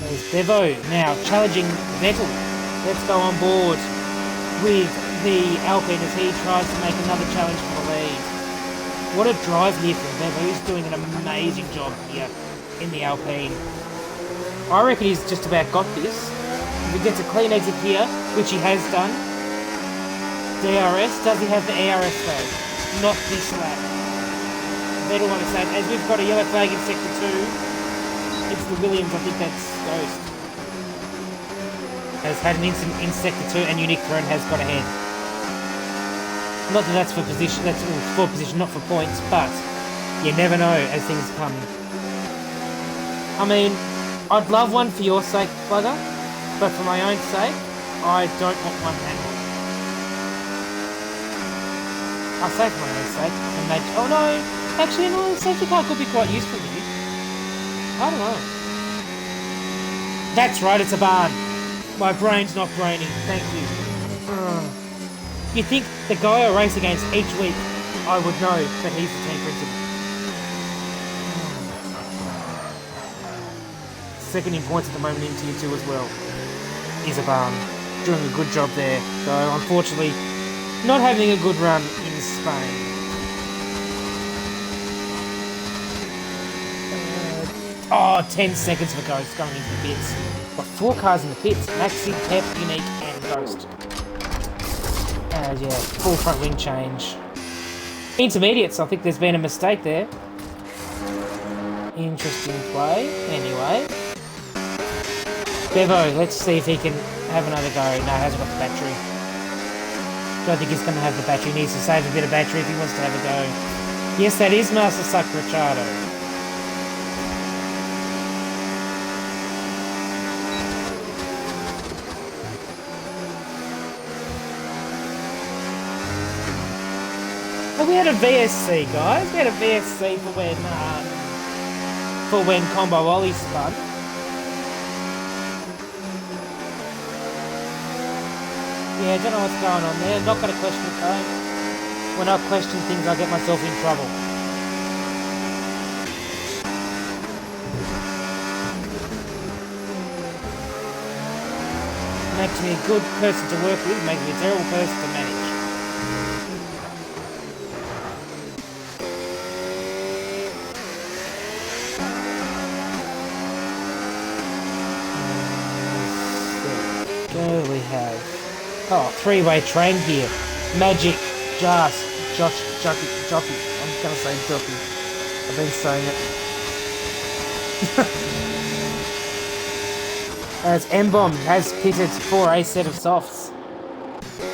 There's Bevo now challenging Vettel. Let's go on board with the Alpine as he tries to make another challenge for the lead. What a drive here from Bevo. He's doing an amazing job here in the Alpine. I reckon he's just about got this. If he gets a clean exit here, which he has done. DRS, does he have the ARS though? Not this lap. Vettel want to say, as we've got a yellow flag in sector 2, it's the Williams, I think that's Ghost. Has had an incident in sector 2 and Unique Throne has got ahead. Not that that's for position, that's for position, not for points, but you never know as things come. I mean, I'd love one for your sake, Bugger. But for my own sake, I don't want one manual. I say for my own sake, and they... Oh no! Actually, no, the safety car could be quite useful here. I don't know. That's right, it's a barn. My brain's not braining, thank you. You'd think the guy I race against each week, I would know that he's the team principal. Second in points at the moment in Tier 2 as well. Is a barn. Doing a good job there, though unfortunately not having a good run in Spain. 10 seconds for Ghost going into the pits. Got 4 cars in the pits, Maxi, Pep, Unique and Ghost. Yeah, full front wing change. Intermediates, I think there's been a mistake there. Interesting play, anyway. Bevo, let's see if he can have another go. No, he hasn't got the battery. Don't think he's going to have the battery. He needs to save a bit of battery if he wants to have a go. Yes, that is Master Sacrachado. And we had a VSC, guys. We had a VSC for when Combo Ollie spun. Yeah, don't know what's going on there. Not going to question it though. When I question things, I get myself in trouble. Makes me a good person to work with, makes me a terrible person to manage. There we have... Oh, three-way train here. Magic, Jas, Jockey. I'm gonna say jockey. I've been saying it. As M-Bomb has pitted for a set of softs.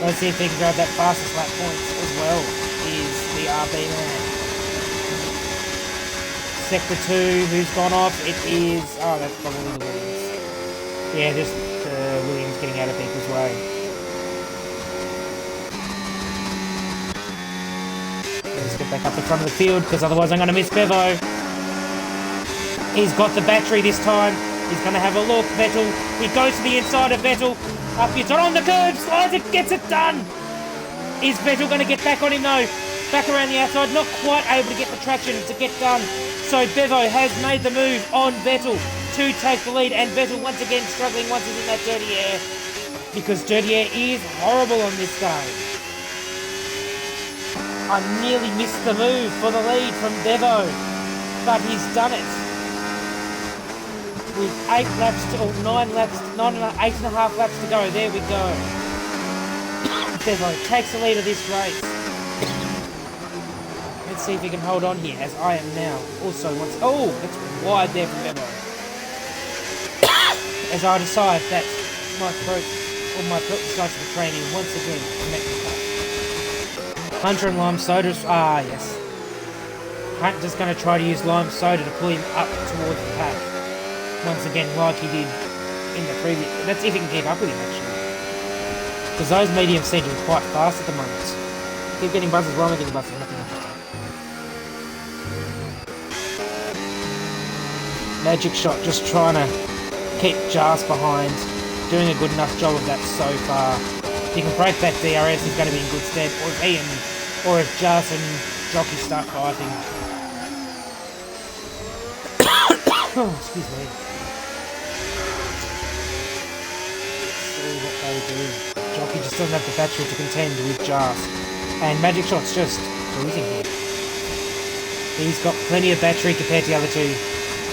Let's see if he can grab that fastest lap points as well. Is the RB man. Sector 2, who's gone off? It is... Oh, that's probably the Williams. Yeah, just Williams getting out of people's way. Let's get back up the front of the field, because otherwise I'm going to miss Bevo. He's got the battery this time. He's going to have a look. Vettel. He goes to the inside of Vettel. Up it's on the curb. Slides it. Gets it done. Is Vettel going to get back on him though? Back around the outside. Not quite able to get the traction to get done. So Bevo has made the move on Vettel to take the lead. And Vettel once again struggling once he's in that dirty air. Because dirty air is horrible on this game. I nearly missed the move for the lead from Bevo. But he's done it. With 8 laps to, or 9 laps, 8.5 laps to go. There we go. Bevo takes the lead of this race. Let's see if he can hold on here, as I am now. Also once, oh, that's wide there from Bevo. As I decide that my throat, or my throat decides to betray me once again. Hunter and lime sodas, yes. Hunt just going to try to use lime soda to pull him up towards the pack. Once again, like he did in the previous... That's if he can keep up with him, actually. Because those mediums seem to be quite fast at the moment. Keep getting buzzes while I'm getting buzzes, nothing interesting. Magic Shot just trying to keep Jas behind. Doing a good enough job of that so far. If he can break that DRS, he's going to be in good stead. Or if he and... Or if Jas and Jockey start fighting. Oh, excuse me. What they do. Jockey just doesn't have the battery to contend with Jas. And Magic Shot's just cruising here. He's got plenty of battery compared to the other two.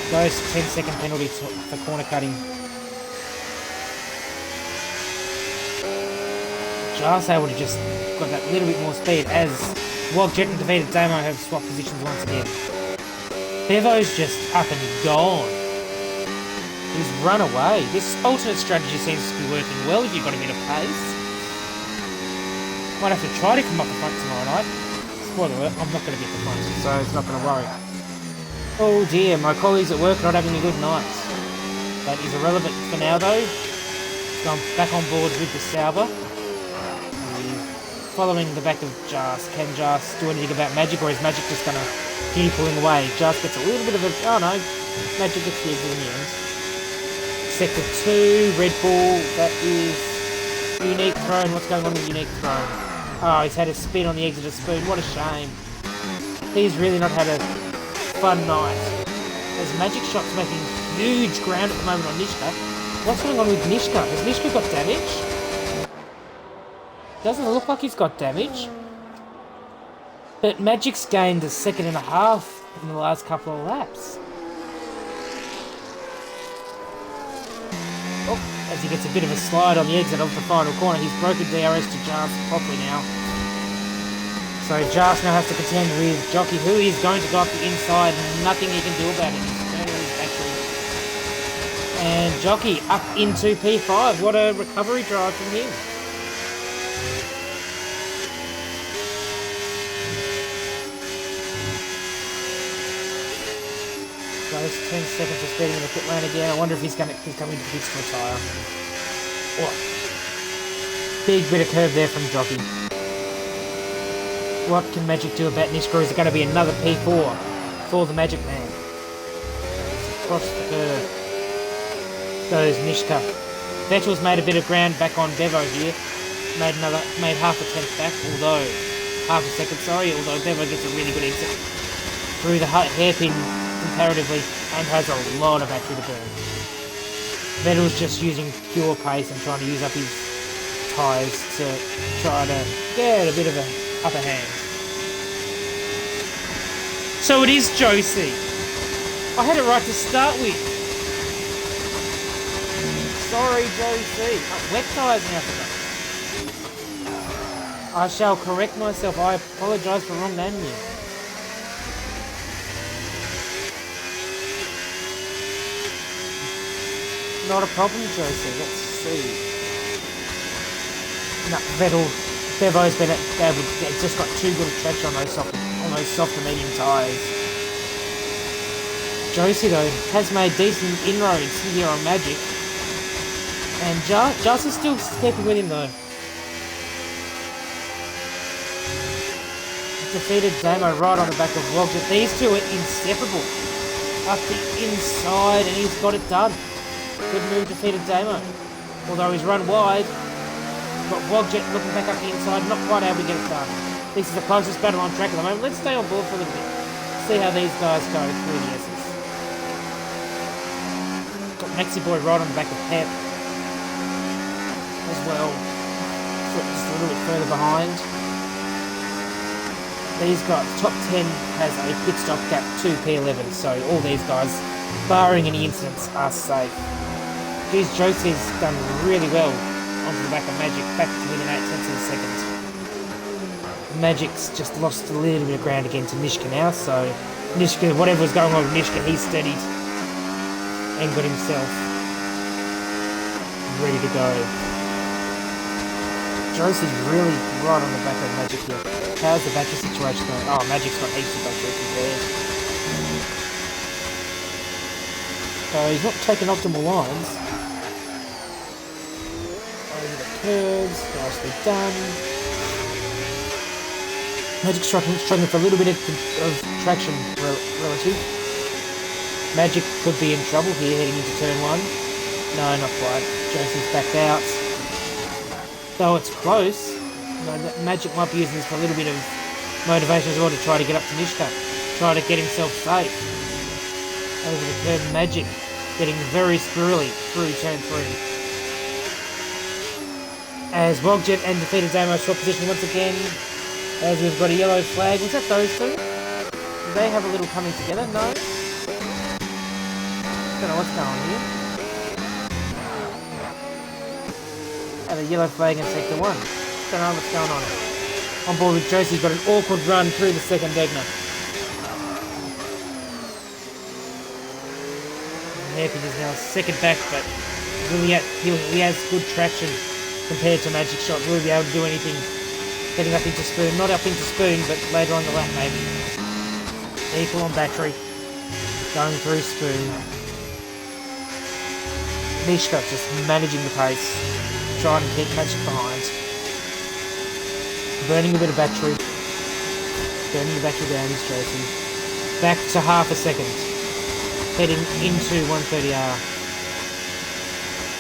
Goes 10-second penalty for corner cutting. Jas able to just got that little bit more speed as Wogjet and defeated Damo have swapped positions once again. Bevo's just up and gone. He's run away. This alternate strategy seems to be working well if you've got a bit of pace. Might have to try to come up the front tomorrow night. Spoiler alert, I'm not going to get the front, so it's not going to worry. Oh dear, my colleagues at work are not having a good night. That is irrelevant for now though. So I'm back on board with the Sauber. Following the back of Jas. Can Jas do anything about Magic, or is Magic just going to keep pulling away? Jas gets a little bit of a... Oh no, Magic gets the exit in the end. Sector 2, Red Bull, that is Unique Throne. What's going on with Unique Throne? Oh, he's had a spin on the exit of Spoon. What a shame. He's really not had a fun night. As Magic Shot's making huge ground at the moment on Nishka. What's going on with Nishka? Has Nishka got damage? Doesn't look like he's got damage. But Magic's gained a 1.5 seconds in the last couple of laps. Oh, as he gets a bit of a slide on the exit of the final corner, he's broken DRS to Jas properly now. So Jas now has to contend with Jockey, who is going to go up the inside. Nothing he can do about it. He's turning his battery. And Jockey up into P5. What a recovery drive from him. Goes 10 seconds of speeding in the pit lane again. I wonder if he's coming to pits to retire. Oh. Big bit of curve there from Jockey. What can Magic do about Nishka? Is it going to be another P4 for the Magic Man? Across the curve goes Nishka. Vettel's made a bit of ground back on Bevo here. Made half a tenth back, although although Bevo gets a really good exit through the hairpin comparatively, and has a lot of battery to burn. Vettel's just using pure pace and trying to use up his tyres to try to get a bit of an upper hand. So it is Josie. I had it right to start with. Sorry, Josie. Oh, wet tyres now for that. I shall correct myself. I apologise for wrong naming you. Not a problem, Josie. Let's see. No, Bevo's been able to just got too good a traction on those soft to medium tyres. Josie though has made decent inroads here on Magic, and Just is still keeping with him though. Defeated Damo right on the back of Wogjet. These two are inseparable. Up the inside, and he's got it done. Good move, defeated Damo. Although he's run wide, got Wogjet looking back up the inside, not quite able to get it done. This is the closest battle on track at the moment. Let's stay on board for a little bit. See how these guys go through the S's. Got Maxi Boy right on the back of Pep as well. Just a little bit further behind. These guys, top 10 has a pit stop gap to P11, so all these guys, barring any incidents, are safe. Geez, Josie's done really well onto the back of Magic, back to within 8/10 of a second. Magic's just lost a little bit of ground again to Nishka now, so Nishka, whatever was going on with Nishka, he's steadied and got himself ready to go. Josie's really right on the back of Magic here. How's the battery situation going? Oh, Magic's got heaps of battery compared. So he's not taking optimal lines. Over the curves, nicely done. Magic's struggling for a little bit of traction relative. Magic could be in trouble here heading into turn 1. No, not quite. Josie's backed out. Though it's close, Magic might be using this for a little bit of motivation as well to try to get up to Nishka. Try to get himself safe. Over the curve, Magic getting very squirrely through turn 3. As Wogjet and defeated Damo swap position once again. As we've got a yellow flag. Was that those two? Do they have a little coming together? No? Don't know what's going on here. And a yellow flag in sector 1. Don't know what's going on. On board with Josie, got an awkward run through the second Degner. Hairpin is now second back, but he has good traction compared to Magic Shot. Will he be able to do anything heading up into Spoon? Not up into Spoon, but later on the lap maybe. Equal on battery. Going through Spoon. Nishka just managing the pace. Trying to keep Magic behind. Burning a bit of battery. Burning the battery down is Josie. Back to half a second. Heading into 130R.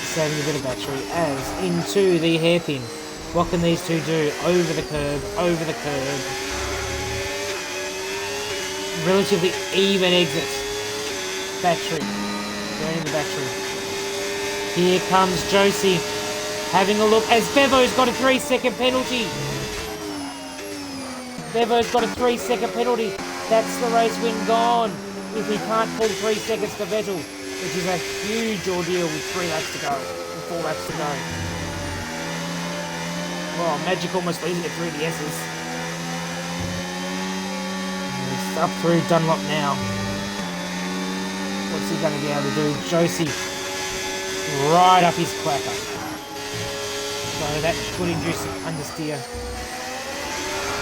Saving a bit of battery as into the hairpin. What can these two do? Over the curb, over the curb. Relatively even exit. Battery. Burning the battery. Here comes Josie. Having a look as Bevo's got a 3-second penalty. Bevo's got a 3-second penalty. That's the race win gone. If he can't pull 3 seconds to Vettel, which is a huge ordeal with 3 laps to go, with 4 laps to go. Well, Magic almost losing it through the S's. He's up through Dunlop now. What's he going to be able to do? Josie right up his clacker. So that could induce some understeer.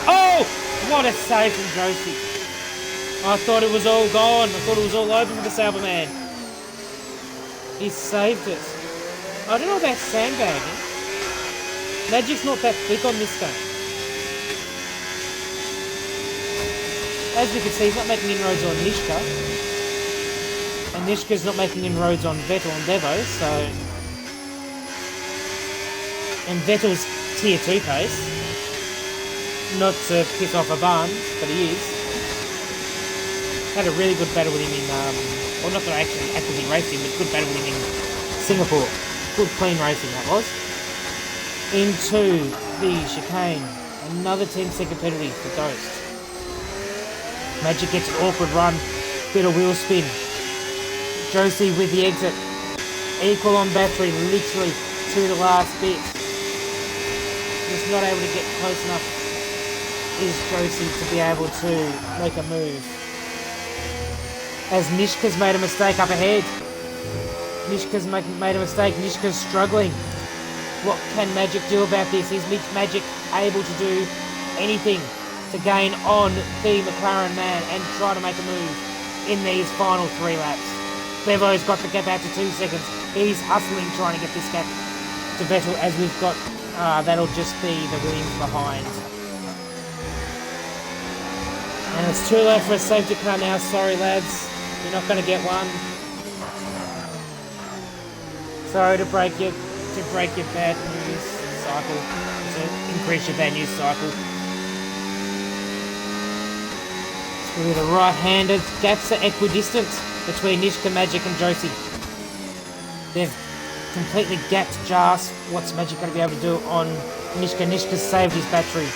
Oh! What a save from Josie. I thought it was all gone. I thought it was all over for the Sauberman. He saved it. I don't know about sandbagging. Magic's not that quick on this game. As we can see, he's not making inroads on Nishka. And Nishka's not making inroads on Vettel and Bevo, so... And Vettel's tier 2 pace. Not to piss off a Barnes, but he is. Had a really good battle with him in, well, not that I actually actively raced him, but good battle with him in Singapore. Good clean racing that was. Into the chicane. Another 10-second penalty for Ghost. Magic gets an awkward run. Bit of wheel spin. Josie with the exit. Equal on battery, literally to the last bit. just not able to get close enough is Josie to be able to make a move. As Nishka's made a mistake up ahead. Nishka's made a mistake. Nishka's struggling. What can Magic do about this? Is Magic able to do anything to gain on the McLaren man and try to make a move in these final 3 laps? Bevo's got the gap out to 2 seconds. He's hustling trying to get this gap to Vettel as we've got... that'll just be the Williams behind. And it's too late for a safety car now. Sorry, lads. You're not going to get one. Sorry to break your bad news cycle. To increase your bad news cycle. It's going to be the right-handed. Gaps are equidistant between Nishka, Magic and Josie. They've completely gapped Jas. What's Magic going to be able to do on Nishka? Nishka's saved his battery,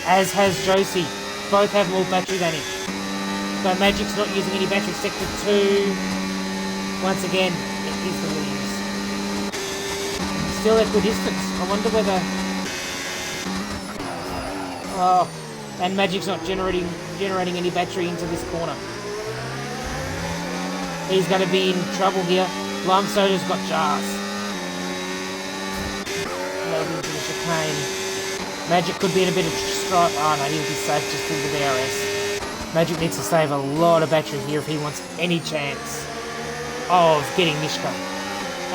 as has Josie. Both have more battery than him. So Magic's not using any battery. Sector 2. Once again, it is the Williams. Still equidistant. I wonder whether... Oh, and Magic's not generating any battery into this corner. He's going to be in trouble here. Lime Soda's got Jas. Loading into the chicane. Magic could be in a bit of strife. Oh no, he'll be safe just through the DRS. Magic needs to save a lot of battery here if he wants any chance of getting Nishka.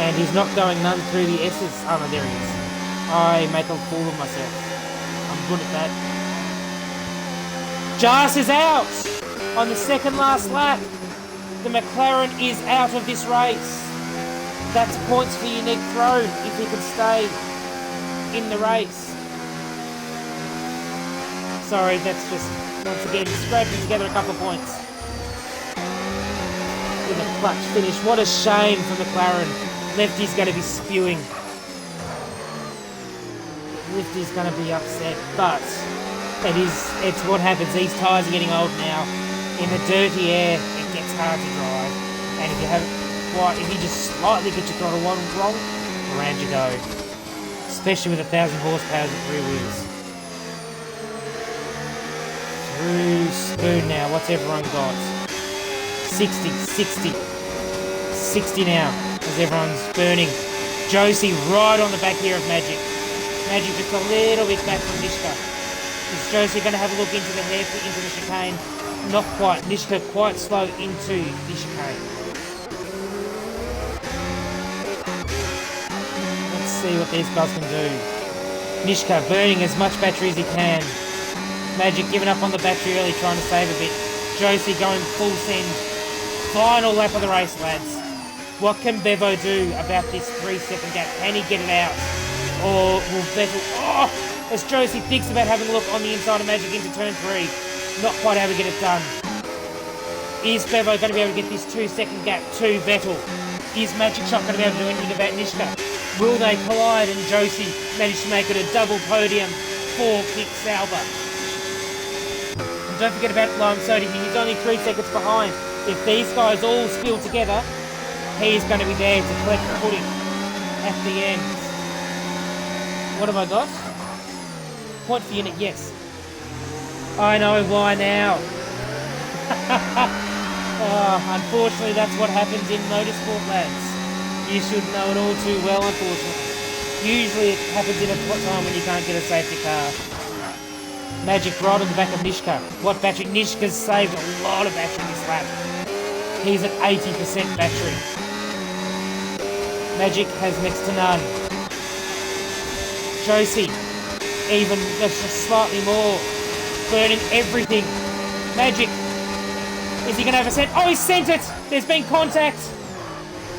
And he's not going none through the S's. Oh no, there he is. I make a fool of myself. I'm good at that. Jas is out on the second last lap. The McLaren is out of this race. That's points for Unique Throne if he can stay in the race. Sorry, that's just, once again, scraping together a couple of points. With a clutch finish. What a shame for McLaren. Lefty's going to be spewing. Lefty's going to be upset, but it's what happens. These tyres are getting old now. In the dirty air, it gets hard to drive. And if you have if you just slightly get your throttle wrong, around you go. Especially with 1,000 horsepower with rear wheels. Through Spoon now. What's everyone got? 60, 60. 60 now, as everyone's burning. Josie right on the back here of Magic. Magic just a little bit back from Nishka. Is Josie going to have a look into the hairpin, into the chicane? Not quite. Nishka quite slow into the chicane. Let's see what these guys can do. Nishka burning as much battery as he can. Magic giving up on the battery early, trying to save a bit. Josie going full send. Final lap of the race, lads. What can Bevo do about this 3-second gap? Can he get it out? Or will Vettel... Oh! As Josie thinks about having a look on the inside of Magic into turn 3. Not quite able to get it done. Is Bevo going to be able to get this 2-second gap to Vettel? Is Magic Shot going to be able to do anything about Nishka? Will they collide and Josie manage to make it a double podium for Kick Sauber? And don't forget about Lime Soda here. He's only 3 seconds behind. If these guys all spill together, he's going to be there to collect the pudding at the end. What have I got? Point for unit, yes. I know why now. Oh, unfortunately, that's what happens in motorsport, lads. You should know it all too well, unfortunately. Usually it happens in a time when you can't get a safety car. Magic right on the back of Nishka. What battery? Nishka's saved a lot of battery this lap. He's at 80% battery. Magic has next to none. Josie, even just slightly more. Burning everything. Magic. Is he going to have a set? Oh, he sent it! There's been contact.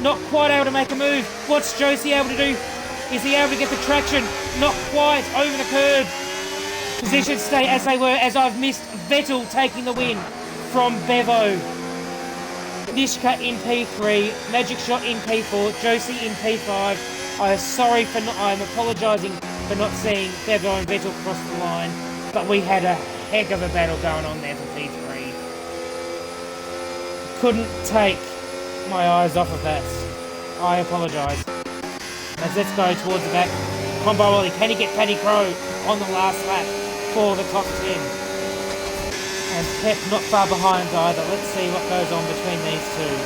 Not quite able to make a move. What's Josie able to do? Is he able to get the traction? Not quite. Over the curb. Positions stay as they were, as I've missed Vettel taking the win from Bevo. Nishka in P3, Magic Shot in P4, Josie in P5. I'm apologising for not seeing Bevo and Vettel cross the line, but we had a heck of a battle going on there for P3. Couldn't take my eyes off of that. I apologise. As let's go towards the back. Combo Ollie, can he get Paddy Crow? on the last lap for the top 10. And Pep not far behind either. Let's see what goes on between these two.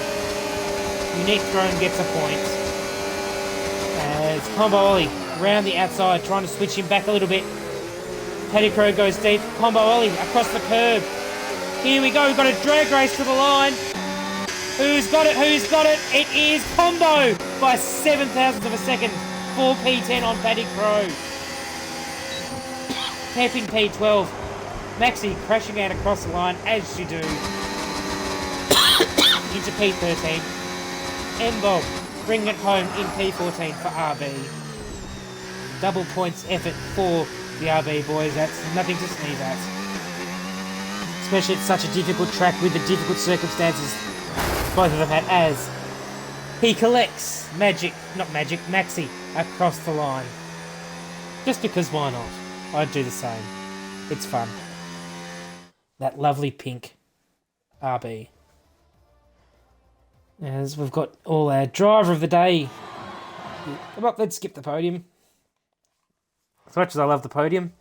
Unique Throne gets a point. As Combo Ollie round the outside, trying to switch him back a little bit. Paddy Crow goes deep. Combo Ollie across the curb. Here we go. We've got a drag race to the line. Who's got it? Who's got it? It is Combo by 7 thousandths of a second for P10 on Paddy Crow. Tapping P12. Maxi crashing out across the line, as you do. Into P13. M-Bob bringing it home in P14 for RB. Double points effort for the RB boys. That's nothing to sneeze at. Especially at such a difficult track with the difficult circumstances both of them had, as he collects Maxi across the line. Just because why not? I'd do the same. It's fun. That lovely pink RB. As we've got all our driver of the day. Come up, let's skip the podium. As much as I love the podium,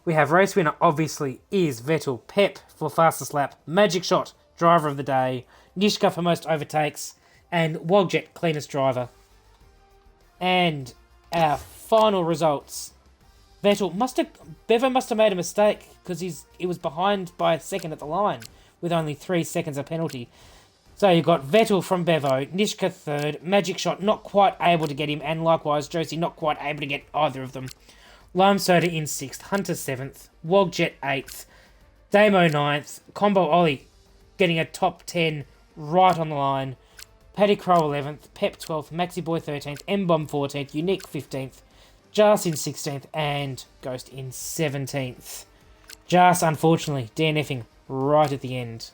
we have race winner obviously is Vettel. Pep for fastest lap. Magic Shot, driver of the day. Nishka for most overtakes. And Wogjet, cleanest driver. And our final results. Bevo must have made a mistake because he was behind by a second at the line with only 3 seconds of penalty. So you've got Vettel from Bevo, Nishka third, Magic Shot not quite able to get him, and likewise Josie not quite able to get either of them. Lime Soda in 6th, Hunter 7th, Wogjet 8th, Damo 9th, Combo Ollie getting a top 10 right on the line, Paddy Crow 11th, Pep 12th, Maxi Boy 13th, M-Bomb 14th, Unique 15th, Jas in 16th, and Ghost in 17th. Jas, unfortunately, DNFing right at the end.